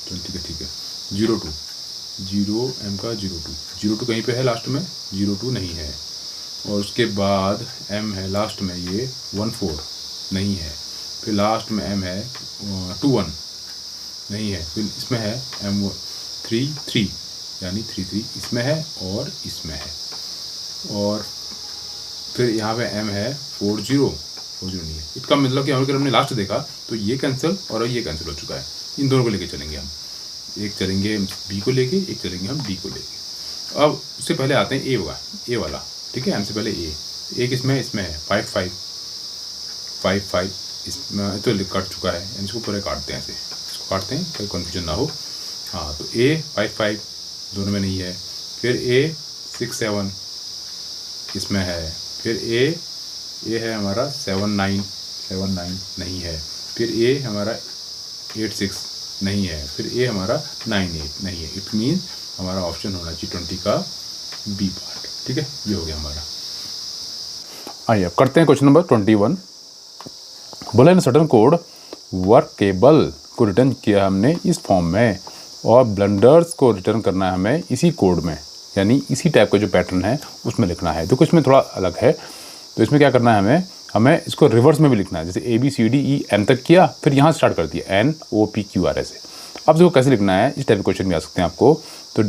20 का, ठीक है। 0 2 एम का 0 2 कहीं पे है लास्ट में, 0 2 नहीं है। और उसके बाद एम है लास्ट में ये 1 4 नहीं है। फिर लास्ट में एम है 2 1 नहीं है। फिर इसमें है एम 3 3, यानी 3 3 इसमें है और इसमें है। और फिर यहाँ पे एम है 4 0 नहीं है। इसका मतलब कि अगर हमने लास्ट देखा तो ये कैंसिल और ये कैंसिल हो चुका है। इन दोनों को लेके चलेंगे हम, एक चलेंगे बी को लेके, एक चलेंगे हम डी को लेके। अब उससे पहले आते हैं ए वाला, ठीक है। एम से पहले ए किसमें है, इसमें है 5 5 इसमें तो कट चुका है, यानी इसको पूरे काटते हैं, ऐसे इसको काटते हैं, कोई कन्फ्यूजन ना हो। हाँ, तो ए 5 5 दोनों में नहीं है। फिर ए 6 7 इसमें है। फिर ए है हमारा 7 9 नहीं है। फिर ए हमारा 8 6 नहीं है, फिर ए हमारा 98 नहीं है। इट मीन हमारा ऑप्शन होना चाहिए 20 का बी पार्ट। ठीक है, ये हो गया हमारा। आइए अब करते हैं क्वेश्चन नंबर 21। बोला इन सर्टन कोड वर्केबल को रिटर्न किया हमने इस फॉर्म में और ब्लंडर्स को रिटर्न करना है हमें इसी कोड में, यानी इसी टाइप का जो पैटर्न है उसमें लिखना है। तो इसमें थोड़ा अलग है, तो इसमें क्या करना है हमें इसको रिवर्स में भी लिखना है। जैसे ABCDE तक किया, फिर यहाँ स्टार्ट कर दिया NOPQR ऐसे। अब देखो कैसे लिखना है, इस टाइप के क्वेश्चन भी आ सकते हैं आपको। तो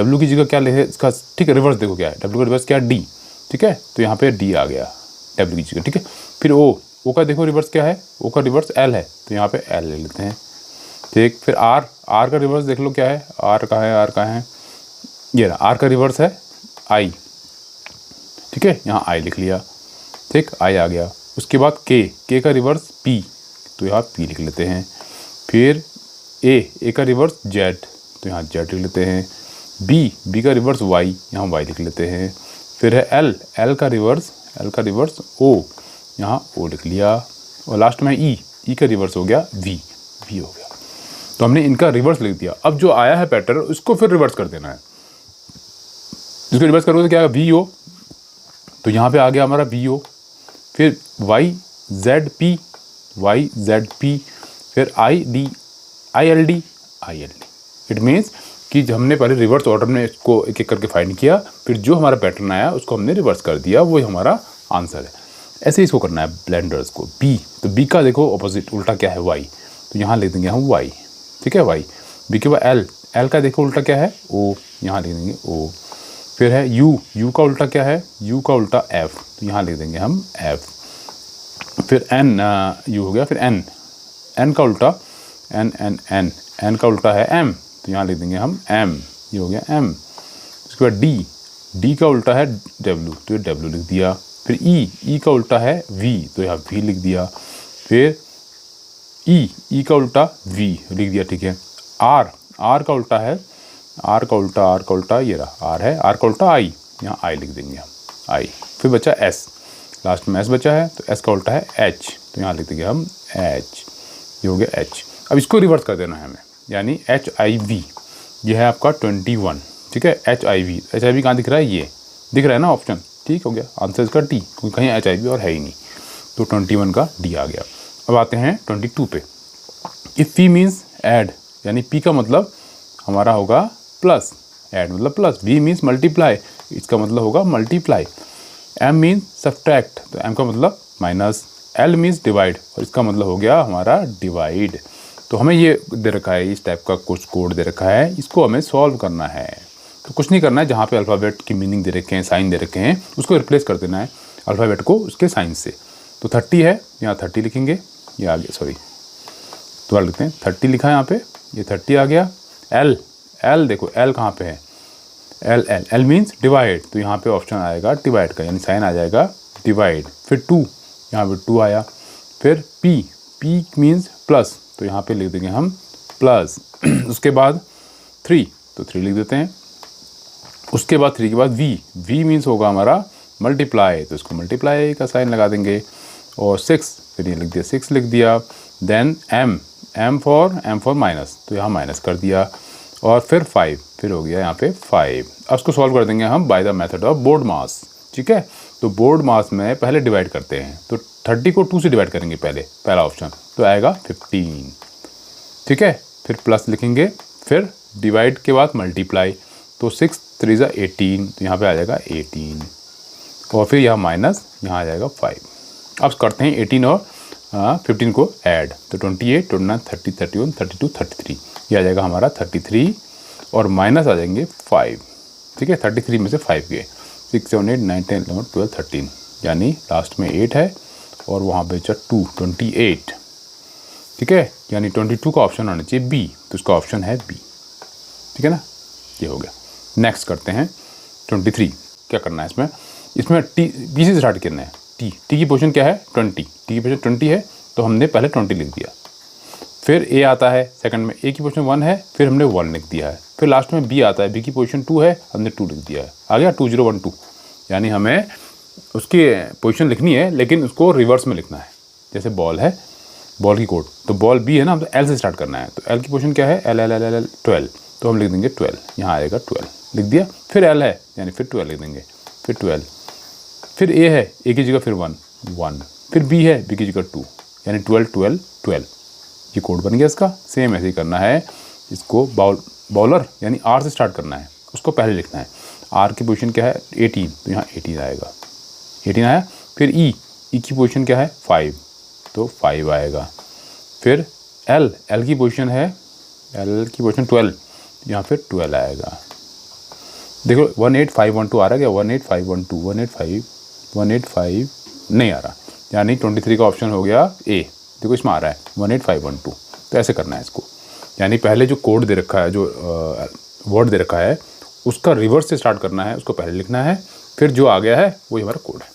W की जगह क्या लिखे इसका, ठीक है, रिवर्स देखो क्या है, W का रिवर्स क्या है D, ठीक है, तो यहाँ पे D आ गया W की जगह। ठीक है, फिर O का देखो रिवर्स क्या है, O का रिवर्स L है, तो यहाँ पे L ले लेते हैं। ठीक, फिर R का रिवर्स देख लो क्या है, R कहाँ है, ये रहा, R का रिवर्स है I। ठीक है, यहाँ I लिख लिया। ठीक, I आ गया। उसके बाद K का रिवर्स P, तो यहाँ P लिख लेते हैं। फिर A का रिवर्स Z, तो यहाँ Z लिख लेते हैं। B का रिवर्स Y, यहाँ Y लिख लेते हैं। फिर है L का रिवर्स O, यहाँ O लिख लिया। और लास्ट में E का रिवर्स हो गया V हो गया। तो हमने इनका रिवर्स लिख दिया। अब जो आया है पैटर्न उसको फिर रिवर्स कर देना है। इसको रिवर्स करोगे तो क्या आएगा, VO, तो यहाँ पे आ गया हमारा VO। फिर YZP, फिर ILD। इट मीन्स कि हमने पहले रिवर्स ऑर्डर में इसको एक एक करके फाइंड किया, फिर जो हमारा पैटर्न आया उसको हमने रिवर्स कर दिया, वही हमारा आंसर है। ऐसे ही इसको करना है ब्लेंडर्स को। B, तो B का देखो ऑपोजिट उल्टा क्या है, Y, तो यहाँ लिख देंगे हम Y। ठीक है, Y। B के बाद L का देखो उल्टा क्या है, O, यहाँ लिख देंगे O। फिर है U का उल्टा क्या है, U का उल्टा F, तो यहाँ लिख देंगे हम F। फिर N, U हो गया। फिर N का उल्टा N का उल्टा है M, तो यहाँ लिख देंगे हम M, ये हो गया M। उसके बाद D का उल्टा है W, तो ये W लिख दिया। फिर E का उल्टा है V, तो यहाँ V लिख दिया। फिर E का उल्टा V लिख दिया। ठीक है, R का उल्टा है, R का उल्टा ये रहा, R है, R का उल्टा I, यहाँ I लिख देंगे हम I। फिर बचा S, लास्ट में S बचा है, तो S का उल्टा है H, तो यहाँ लिख देंगे हम H, ये हो गया H। अब इसको रिवर्स कर देना है हमें, यानी HIV, ये है आपका 21। ठीक है, HIV कहाँ दिख रहा है, ये दिख रहा है ना ऑप्शन। ठीक हो गया, आंसर इसका D, क्योंकि कहीं HIV और है ही नहीं, तो 21 का D आ गया। अब आते हैं 22 पे। इफ़ P मीन्स ऐड, यानी P का मतलब हमारा होगा प्लस, ऐड मतलब प्लस। V मीन्स मल्टीप्लाई, इसका मतलब होगा मल्टीप्लाई। M मीन्स सब्ट्रैक्ट, तो M का मतलब माइनस। L मीन्स डिवाइड, और इसका मतलब हो गया हमारा डिवाइड। तो हमें ये दे रखा है, इस टाइप का कुछ कोड दे रखा है, इसको हमें सॉल्व करना है। तो कुछ नहीं करना है, जहाँ पे अल्फ़ाबेट की मीनिंग दे रखे हैं, साइन दे रखे हैं, उसको रिप्लेस कर देना है अल्फ़ाबेट को उसके साइन से। तो 30 है, यहाँ 30 लिखेंगे, ये आ गया, सॉरी दोबारा लिखते हैं, 30 लिखा है यहाँ पे, ये 30 आ गया। L देखो L कहाँ पे है, L मीन्स डिवाइड, तो यहाँ पे ऑप्शन आएगा डिवाइड का, यानी साइन आ जाएगा डिवाइड। फिर 2, यहाँ पे 2 आया। फिर P मीन्स प्लस, तो यहाँ पे लिख देंगे हम प्लस। उसके बाद 3, तो 3 लिख देते हैं। उसके बाद 3 के बाद V मीन्स होगा हमारा मल्टीप्लाई, तो इसको मल्टीप्लाई का साइन लगा देंगे। और 6, फिर ये लिख दिया, 6 लिख दिया। देन M फॉर माइनस, तो यहाँ माइनस कर दिया। और फिर 5, फिर हो गया यहाँ पे 5। अब इसको सॉल्व कर देंगे हम by the method of BODMAS. ठीक है, तो बोर्ड मास में पहले डिवाइड करते हैं, तो 30 को 2 से डिवाइड करेंगे पहला ऑप्शन, तो आएगा 15। ठीक है, फिर प्लस लिखेंगे, फिर डिवाइड के बाद मल्टीप्लाई, तो 6 3 ज़ा 18, तो यहाँ पे आ जाएगा 18। और फिर यहाँ माइनस, यहाँ आ जाएगा 5। अब करते हैं 18 और 15 को ऐड, तो 28, 29, 30, 31, 32, 33, ये आ जाएगा हमारा 33। और माइनस आ जाएंगे 5। ठीक है, 33 में से 5 गए, 6 7 8 9 10 11 12 13, यानी लास्ट में 8 है और वहाँ पे 2 28। ठीक है, यानी 22 का ऑप्शन आना चाहिए B, तो इसका ऑप्शन है B। ठीक है ना, ये हो गया। नेक्स्ट करते हैं 23। क्या करना है इसमें B से स्टार्ट करना है। T की पोजीशन क्या है 20, T की पोजीशन 20 है, तो हमने पहले 20 लिख दिया। फिर A आता है सेकंड में, A की पोजीशन 1 है, फिर हमने 1 लिख दिया है। फिर लास्ट में B आता है, B की पोजीशन 2 है, हमने 2 लिख दिया है। आ गया 2012, यानी हमें उसकी पोजीशन लिखनी है लेकिन उसको रिवर्स में लिखना है। जैसे बॉल है, बॉल की कोड, तो बॉल बी है ना, तो एल से स्टार्ट करना है। तो एल की पोजीशन क्या है, L L L L L 12, तो हम लिख देंगे 12, यहाँ आएगा 12 लिख दिया। फिर एल है यानी फिर 12 लिख देंगे, फिर 12, फिर ए है, ए की जगह फिर 1 1, फिर बी है, बी की जगह 2, यानी 12 12 12, ये कोड बन गया इसका। सेम ऐसे ही करना है इसको, बॉलर यानी आर से स्टार्ट करना है, उसको पहले लिखना है। आर की पोजीशन क्या है 18, तो यहाँ 18 आएगा, 18 आया। फिर ई की पोजीशन क्या है 5, तो 5 आएगा। फिर एल की पोजीशन है, एल की पोजीशन 12, यहाँ फिर 12 आएगा। देखो 18512 आ रहा है क्या, 18512 185 नहीं आ रहा, यानी 23 का ऑप्शन हो गया ए। देखो इसमें आ रहा है 18512, तो ऐसे करना है इसको, यानी पहले जो कोड दे रखा है, जो वर्ड दे रखा है, उसका रिवर्स से स्टार्ट करना है, उसको पहले लिखना है, फिर जो आ गया है वही हमारा कोड है।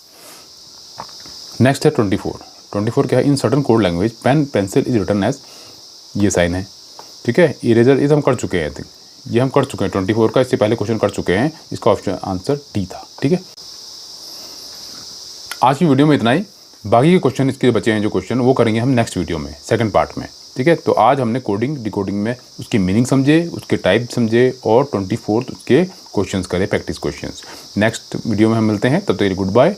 नेक्स्ट है 24 क्या है, in certain code language pen pencil is written as, ये साइन है, ठीक है। इरेजर इज हम कर चुके हैं, आई थिंक ये हम कर चुके हैं 24 का, इससे पहले क्वेश्चन कर चुके हैं, इसका ऑप्शन आंसर डी था, ठीक है। आज की वीडियो में इतना ही, बाकी के क्वेश्चन इसके बचे हैं जो क्वेश्चन, वो करेंगे हम नेक्स्ट वीडियो में, सेकंड पार्ट में, ठीक है। तो आज हमने कोडिंग डिकोडिंग में उसकी मीनिंग समझे, उसके टाइप समझे, और 24 उसके क्वेश्चंस करे, प्रैक्टिस क्वेश्चंस। नेक्स्ट वीडियो में हम मिलते हैं, तब तक के लिए गुड बाय।